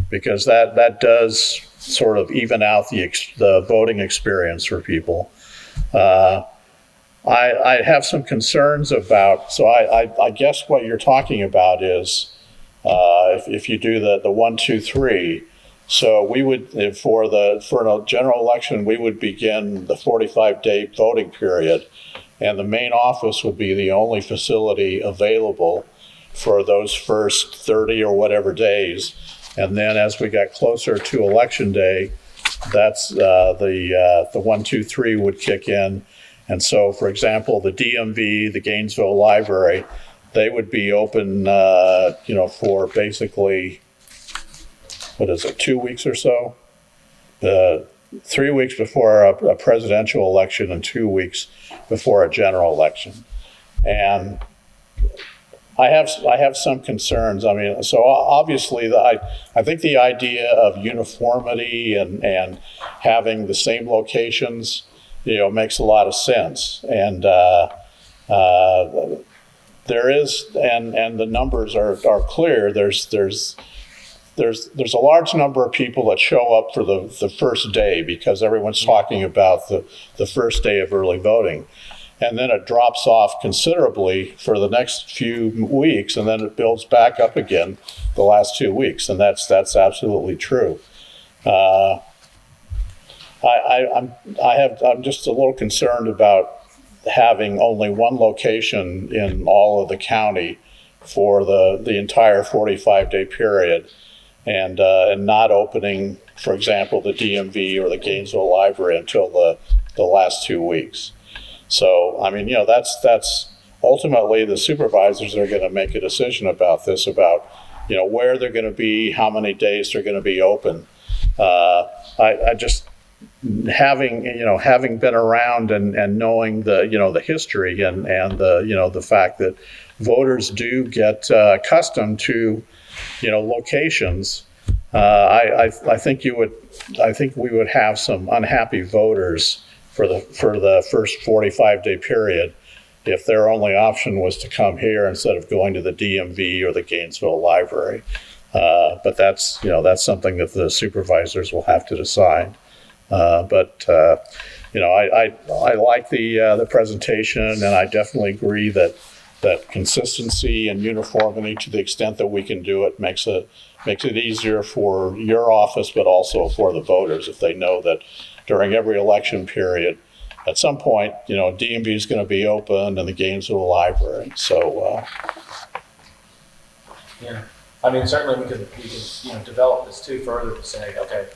A: because that does sort of even out the voting experience for people. I have some concerns about, so I guess what you're talking about is if you do the 1, 2, 3, so we would, for a general election, we would begin the 45-day voting period, and the main office would be the only facility available for those first 30 or whatever days. And then as we got closer to election day, that's the 1, 2, 3 would kick in. And so, for example, the DMV, the Gainesville Library, they would be open, for basically what is it, 2 weeks or so? 3 weeks before a presidential election and 2 weeks before a general election. And I have some concerns. I mean, so obviously, I think the idea of uniformity and having the same locations, makes a lot of sense. And there is, and the numbers are clear. There's a large number of people that show up for the first day because everyone's talking about the first day of early voting. And then it drops off considerably for the next few weeks, and then it builds back up again the last 2 weeks, and that's absolutely true. I'm just a little concerned about having only one location in all of the county for the entire 45-day period, and not opening, for example, the DMV or the Gainesville Library until the last 2 weeks. So, I mean, that's ultimately the supervisors are going to make a decision about this, about, where they're going to be, how many days they're going to be open. I just, having been around and knowing the history and the fact that voters do get accustomed to, locations, I think we would have some unhappy voters for the first 45-day period if their only option was to come here instead of going to the DMV or the Gainesville Library. But that's something that the supervisors will have to decide. I like the presentation, and I definitely agree that consistency and uniformity, to the extent that we can do it, makes it easier for your office, but also for the voters if they know that during every election period, at some point, DMV is going to be open and the Gainesville Library. So,
L: Yeah, I mean, certainly we could develop this too further to say, okay,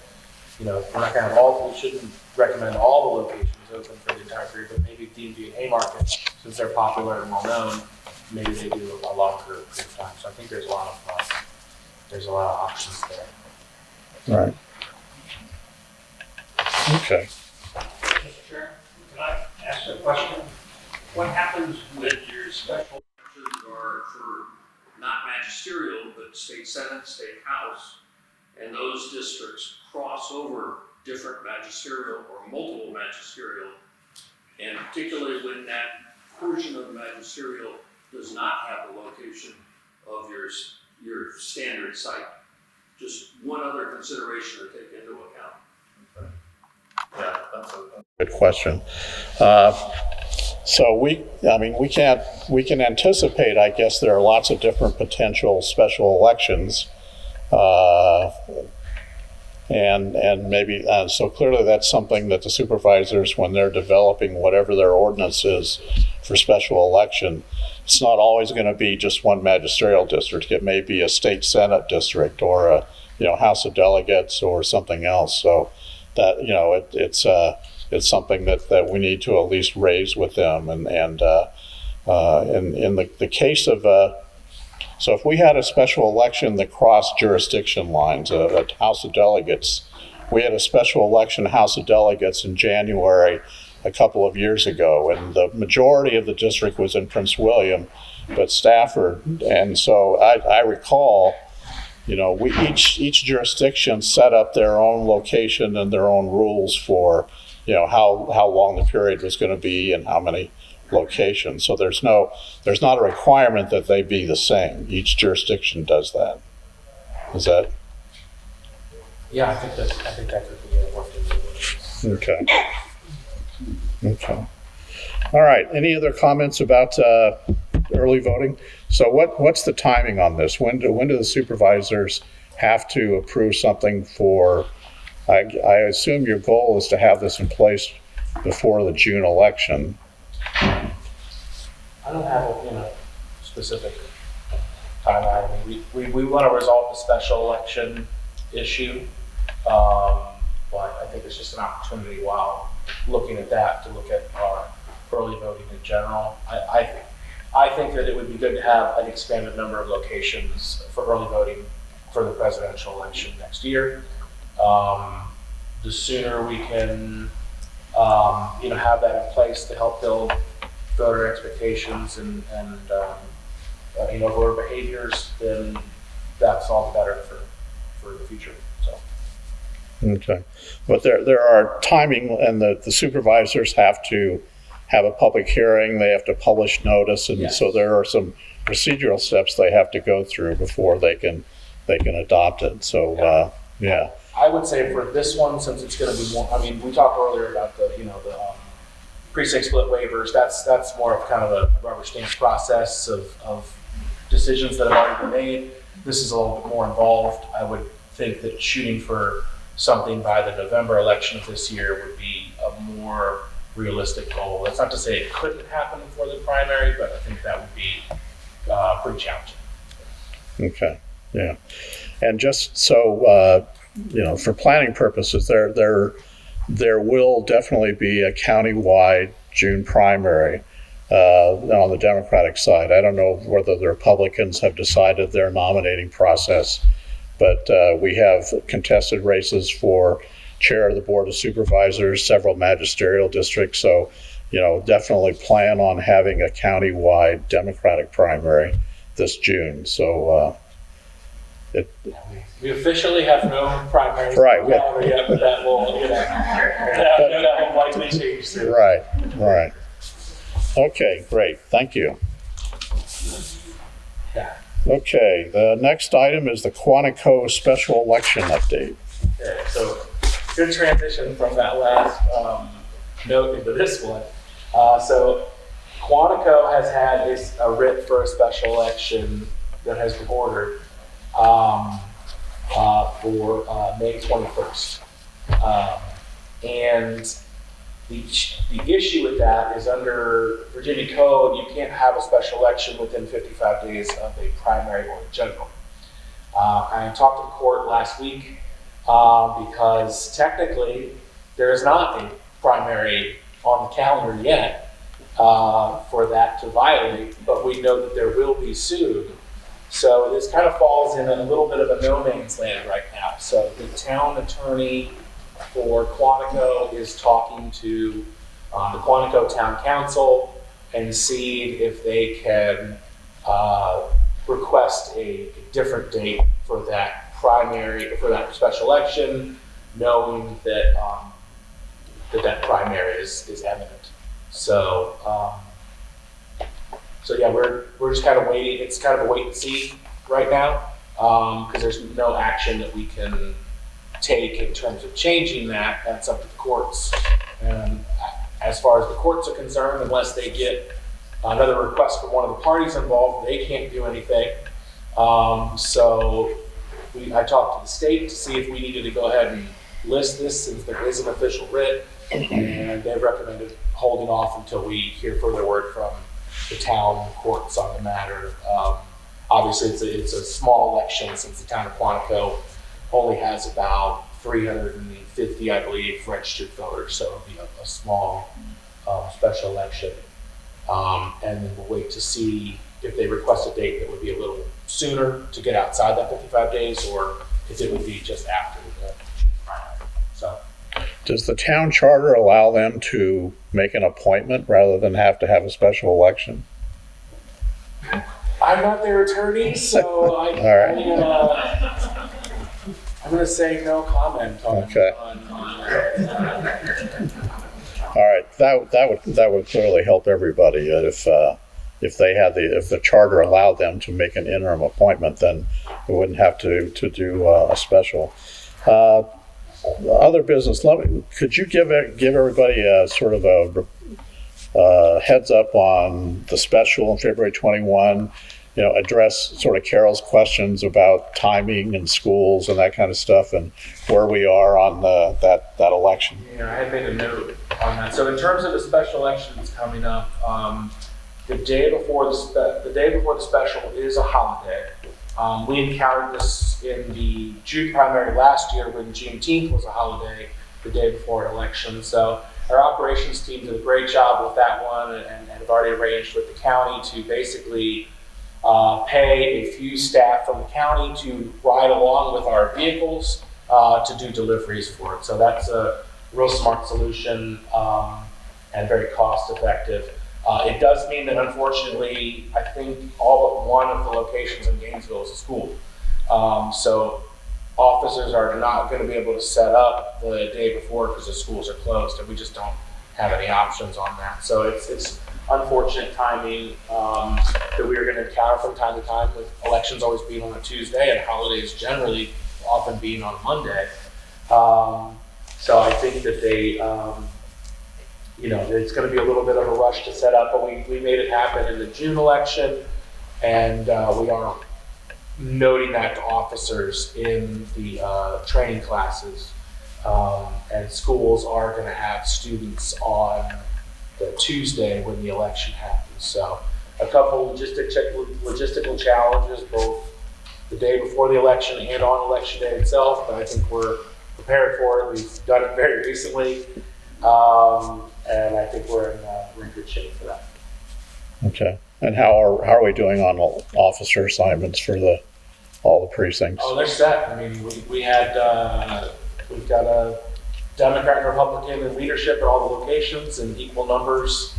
L: we're not going to we shouldn't recommend all the locations open for the entire period, but maybe DMV and Haymarket, since they're popular and well known, maybe they do a longer period of time. So I think there's a lot of options there.
A: right. Okay.
M: Mr. Chair, can I ask a question? What happens when your special elections are for not magisterial, but state senate, state house, and those districts cross over different magisterial or multiple magisterial, and particularly when that portion of the magisterial does not have the location of your standard site? Just one other consideration to take into account.
A: Yeah, that's a good question. So we can anticipate, I guess, there are lots of different potential special elections. And maybe, so clearly that's something that the supervisors, when they're developing whatever their ordinance is for special election, it's not always going to be just one magisterial district. It may be a state senate district or a, House of Delegates or something else. So that, it's something that we need to at least raise with them. And in the case of, so if we had a special election that crossed jurisdiction lines, a House of Delegates, we had a special election House of Delegates in January a couple of years ago, and the majority of the district was in Prince William, but Stafford. And so I recall, each jurisdiction set up their own location and their own rules for, how long the period was going to be and how many locations. So there's not a requirement that they be the same. Each jurisdiction does that. Is that?
L: Yeah, I think that could be worth it.
A: Okay. All right. Any other comments about early voting? So what's the timing on this? When do the supervisors have to approve something for? I assume your goal is to have this in place before the June election.
L: I don't have a specific timeline. I mean, we want to resolve the special election issue, but I think it's just an opportunity while looking at that to look at our early voting in general. I think that it would be good to have an expanded number of locations for early voting for the presidential election next year. The sooner we can, have that in place to help build voter expectations and voter behaviors, then that's all the better for the future. So.
A: Okay, but there are timing, and the supervisors have to have a public hearing, they have to publish notice, and
L: Yes.
A: so there are some procedural steps they have to go through before they can adopt it. So yeah.
L: I would say for this one, since it's going to be more, we talked earlier about the precinct split waivers. That's more of kind of a rubber stamp process of decisions that have already been made. This is a little bit more involved. I would think that shooting for something by the November election of this year would be a more realistic goal. That's not to say it couldn't happen before the primary, but I think that would be pretty challenging.
A: Okay, yeah. And just so, for planning purposes, there will definitely be a countywide June primary on the Democratic side. I don't know whether the Republicans have decided their nominating process, but we have contested races for chair of the Board of Supervisors, several magisterial districts. So, definitely plan on having a countywide Democratic primary this June. So
L: we officially have no primaries
A: Right.
L: on the calendar yet, but that will, that will likely change soon.
A: Right. Okay, great. Thank you.
L: Yeah.
A: Okay, the next item is the Quantico special election update.
L: Okay, so good transition from that last note into this one. So Quantico has had a writ for a special election that has been ordered for May 21st. And the issue with that is under Virginia Code, you can't have a special election within 55 days of a primary or a general. I talked to the court last week because technically there is not a primary on the calendar yet for that to violate, but we know that there will be soon. So this kind of falls in a little bit of a no man's land right now. So the town attorney for Quantico is talking to the Quantico Town Council and see if they can request a different date for that primary, for that special election, knowing that that primary is imminent. So yeah, we're just kind of waiting. It's kind of a wait and see right now because there's no action that we can take in terms of changing that. That's up to the courts. And as far as the courts are concerned, unless they get another request from one of the parties involved, they can't do anything. So I talked to the state to see if we needed to go ahead and list this since there is an official writ, and they've recommended holding off until we hear further word from the town courts on the matter. Obviously, it's a small election since the town of Quantico only has about 350, I believe, registered voters, so it'll be a small special election. And then we'll wait to see if they request a date that would be a little sooner to get outside that 55 days, or if it would be just after the June primary. So,
A: does the town charter allow them to make an appointment rather than have to have a special election?
L: I'm not their attorney, so
A: All right.
L: I'm going to say no comment on
A: Okay.
L: on
A: All right, that would clearly help everybody if they had if the charter allowed them to make an interim appointment, then we wouldn't have to do a special. Other business. Could you give everybody a sort of a heads up on the special on February 21? Address sort of Carol's questions about timing and schools and that kind of stuff, and where we are on that election.
L: Yeah, I had made a note on that. So in terms of the special election that's coming up, the day before the special is a holiday. We encountered this in the June primary last year when Juneteenth was a holiday the day before an election. So our operations team did a great job with that one and have already arranged with the county to basically pay a few staff from the county to ride along with our vehicles to do deliveries for it. So that's a real smart solution and very cost effective. It does mean that unfortunately, I think all but one of the locations in Gainesville is a school. So officers are not going to be able to set up the day before because the schools are closed, and we just don't have any options on that. So it's unfortunate timing that we are going to encounter from time to time, with elections always being on a Tuesday and holidays generally often being on a Monday. So I think that they, it's going to be a little bit of a rush to set up, but we made it happen in the June election, and we are noting that to officers in the training classes. And schools are going to have students on the Tuesday when the election happens. So a couple logistical challenges, both the day before the election and on election day itself, but I think we're prepared for it. We've done it very recently, and I think we're in good shape for that.
A: Okay. And how are we doing on officer assignments for all the precincts?
L: Oh, they're set. I mean, we've got a Democrat and Republican in leadership at all the locations in equal numbers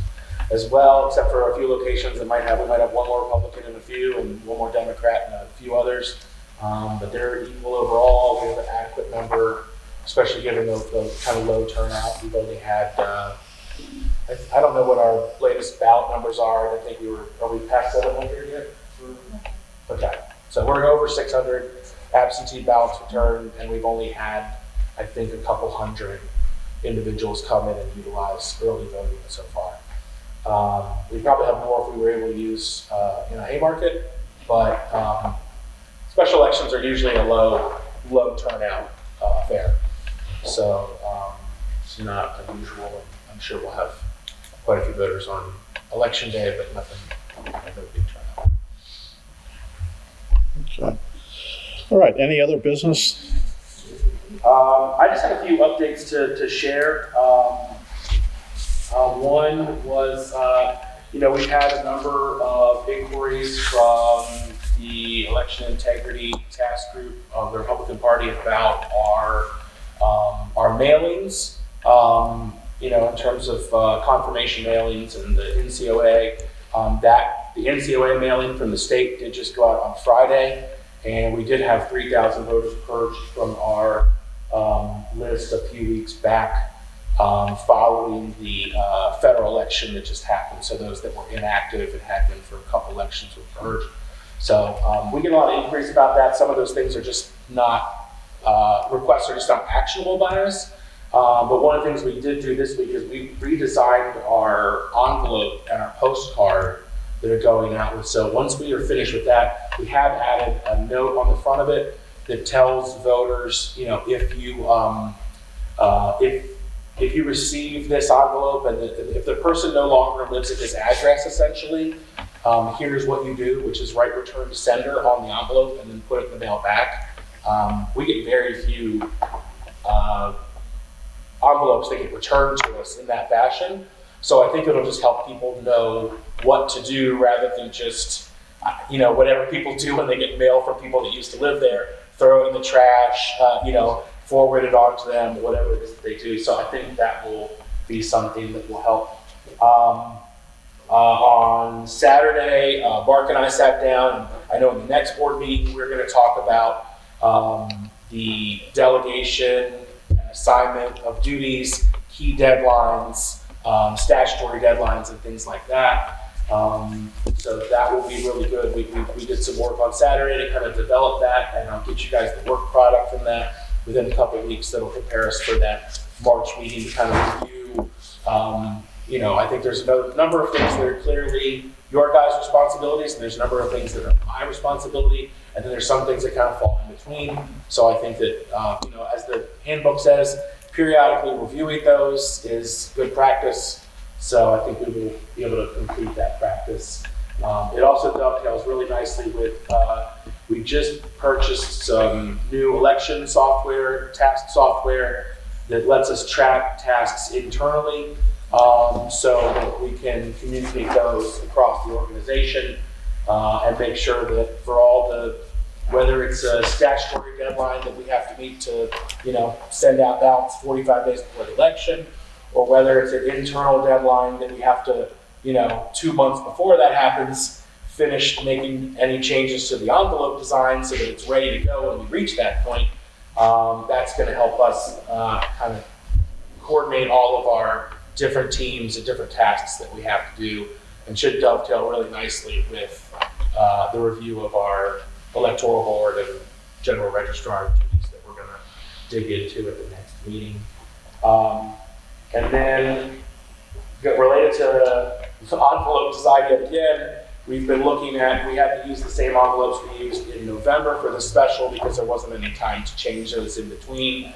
L: as well, except for a few locations that we might have one more Republican in a few and one more Democrat in a few others. But they're equal overall. We have an adequate number, especially given the kind of low turnout. We've only had, I don't know what our latest ballot numbers are. I think are we past 700 yet? Okay. So we're over 600 absentee ballots returned, and we've only had, I think, a couple hundred individuals come in and utilize early voting so far. We probably have more if we were able to use Haymarket, but special elections are usually a low turnout affair. So it's not unusual. I'm sure we'll have quite a few voters on election day, but no big turnout.
A: Okay. All right. Any other business?
L: I just have a few updates to share. One was, we've had a number of inquiries from the election integrity task group of the Republican Party about our mailings, in terms of confirmation mailings and the NCOA. The NCOA mailing from the state did just go out on Friday, and we did have 3,000 voters purged from our list a few weeks back following the federal election that just happened. So those that were inactive and had been for a couple elections were purged. So we get a lot of inquiries about that. Some of those things are just not, requests are just not actionable by us. But one of the things we did do this week is we redesigned our envelope and our postcard that are going out with. So once we are finished with that, we have added a note on the front of it that tells voters, if you receive this envelope and if the person no longer lives at this address, essentially, here's what you do, which is write return to sender on the envelope and then put it in the mail back. We get very few envelopes that get returned to us in that fashion. So I think it'll just help people know what to do rather than just, whatever people do when they get mail from people that used to live there, throw it in the trash, forward it on to them, whatever it is that they do. So I think that will be something that will help. On Saturday, Mark and I sat down, and I know in the next board meeting, we're going to talk about the delegation and assignment of duties, key deadlines, statutory deadlines, and things like that. So that will be really good. We did some work on Saturday to kind of develop that, and I'll get you guys the work product from that within a couple of weeks that'll prepare us for that March meeting to kind of review. I think there's a number of things that are clearly your guys' responsibilities, and there's a number of things that are my responsibility, and then there's some things that kind of fall in between. So I think that, as the handbook says, periodically reviewing those is good practice. So I think we will be able to complete that practice. It also dovetails really nicely with, we just purchased some new election software, task software that lets us track tasks internally, so that we can communicate those across the organization. and make sure that for all the, whether it's a statutory deadline that we have to meet to, send out ballots 45 days before the election, or whether it's an internal deadline that we have to, 2 months before that happens, finish making any changes to the envelope design so that it's ready to go when we reach that point. That's going to help us kind of coordinate all of our different teams and different tasks that we have to do, and should dovetail really nicely with the review of our electoral board and general registrar duties that we're going to dig into at the next meeting. And then related to the envelope design yet again, we've been looking at, we had to use the same envelopes we used in November for the special because there wasn't any time to change those in between.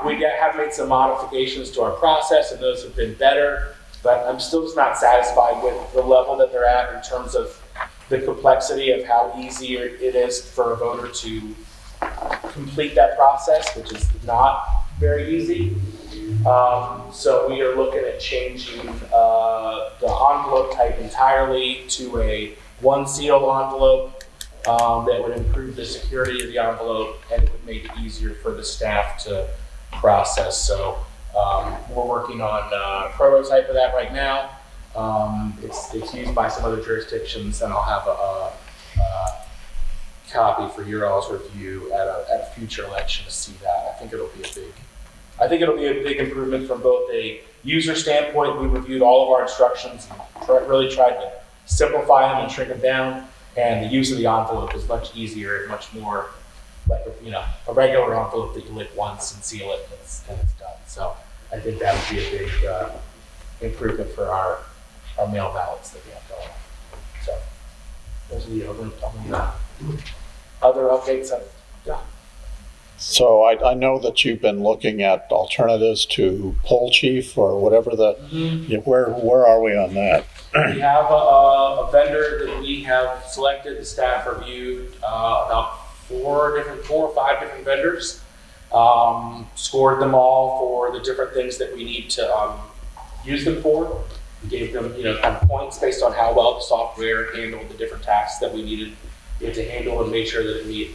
L: We have made some modifications to our process, and those have been better, but I'm still just not satisfied with the level that they're at in terms of the complexity of how easy it is for a voter to complete that process, which is not very easy. So we are looking at changing the envelope type entirely to a one seal envelope that would improve the security of the envelope, and it would make it easier for the staff to process. So we're working on a prototype of that right now. It's used by some other jurisdictions, and I'll have a copy for your all's review at a future election to see that. I think it'll be a big improvement from both a user standpoint. We reviewed all of our instructions and really tried to simplify them and shrink them down. And the use of the envelope is much easier and much more like a regular envelope that you lick once and seal it and it's done. So I think that would be a big improvement for our mail ballots that we have going on. So those are the other updates I've got.
A: So I know that you've been looking at alternatives to poll chief or whatever where are we on that?
L: We have a vendor that we have selected. The staff reviewed about 4 or 5 different vendors, scored them all for the different things that we need to use them for. We gave them, kind of points based on how well the software handled the different tasks that we needed it to handle and make sure that it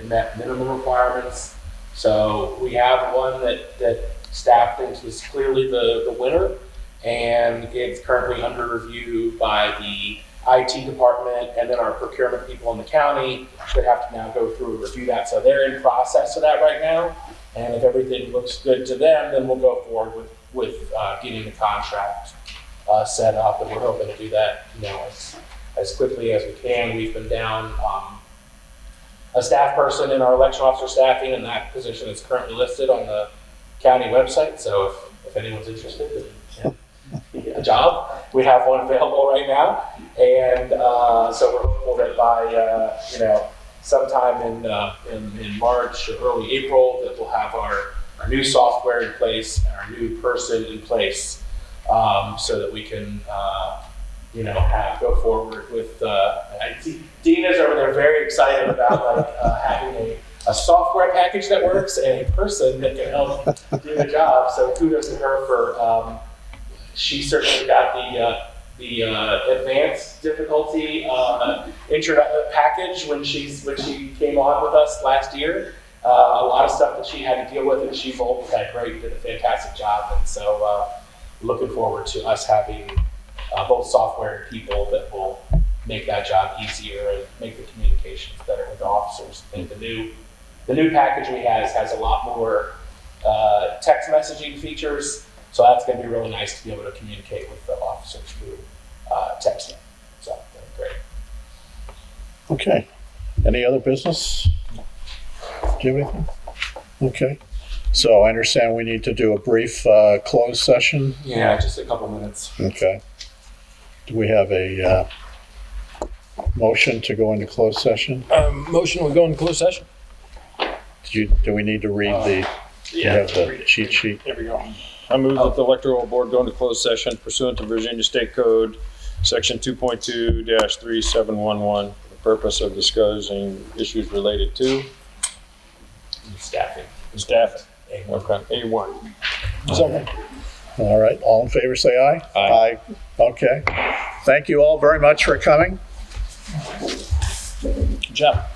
L: met minimum requirements. So we have one that staff thinks was clearly the winner, and it's currently under review by the IT department, and then our procurement people in the county should have to now go through and review that. So they're in process of that right now, and if everything looks good to them, then we'll go forward with getting the contract set up, and we're hoping to do that as quickly as we can. We've been down a staff person in our election officer staffing, and that position is currently listed on the county website. So if anyone's interested in a job, we have one available right now. And so we're hopeful that by sometime in March or early April that we'll have our new software in place and our new person in place, so that we can go forward with. Dina's over there very excited about having a software package that works and a person that can help do the job. So kudos to her for. She certainly got the advanced difficulty package when she came on with us last year. A lot of stuff that she had to deal with, and she rolled with that great, did a fantastic job. And so looking forward to us having both software and people that will make that job easier and make the communications better with the officers. I think the new package we have has a lot more text messaging features, so that's going to be really nice to be able to communicate with the officers through texting. So that's great.
A: Okay. Any other business? Do you have anything? Okay. So I understand we need to do a brief closed session.
L: Yeah, just a couple minutes.
A: Okay. Do we have a motion to go into closed session?
K: Motion, we go into closed session.
A: Do we need to read the cheat sheet?
K: There we go. I move that the electoral board go into closed session pursuant to Virginia State Code, section 2.2-3711, for the purpose of discussing issues related to
L: Staffing.
K: Okay, A1. Second.
A: All right, all in favor say aye.
K: Aye.
A: Okay. Thank you all very much for coming.
J: Jeff?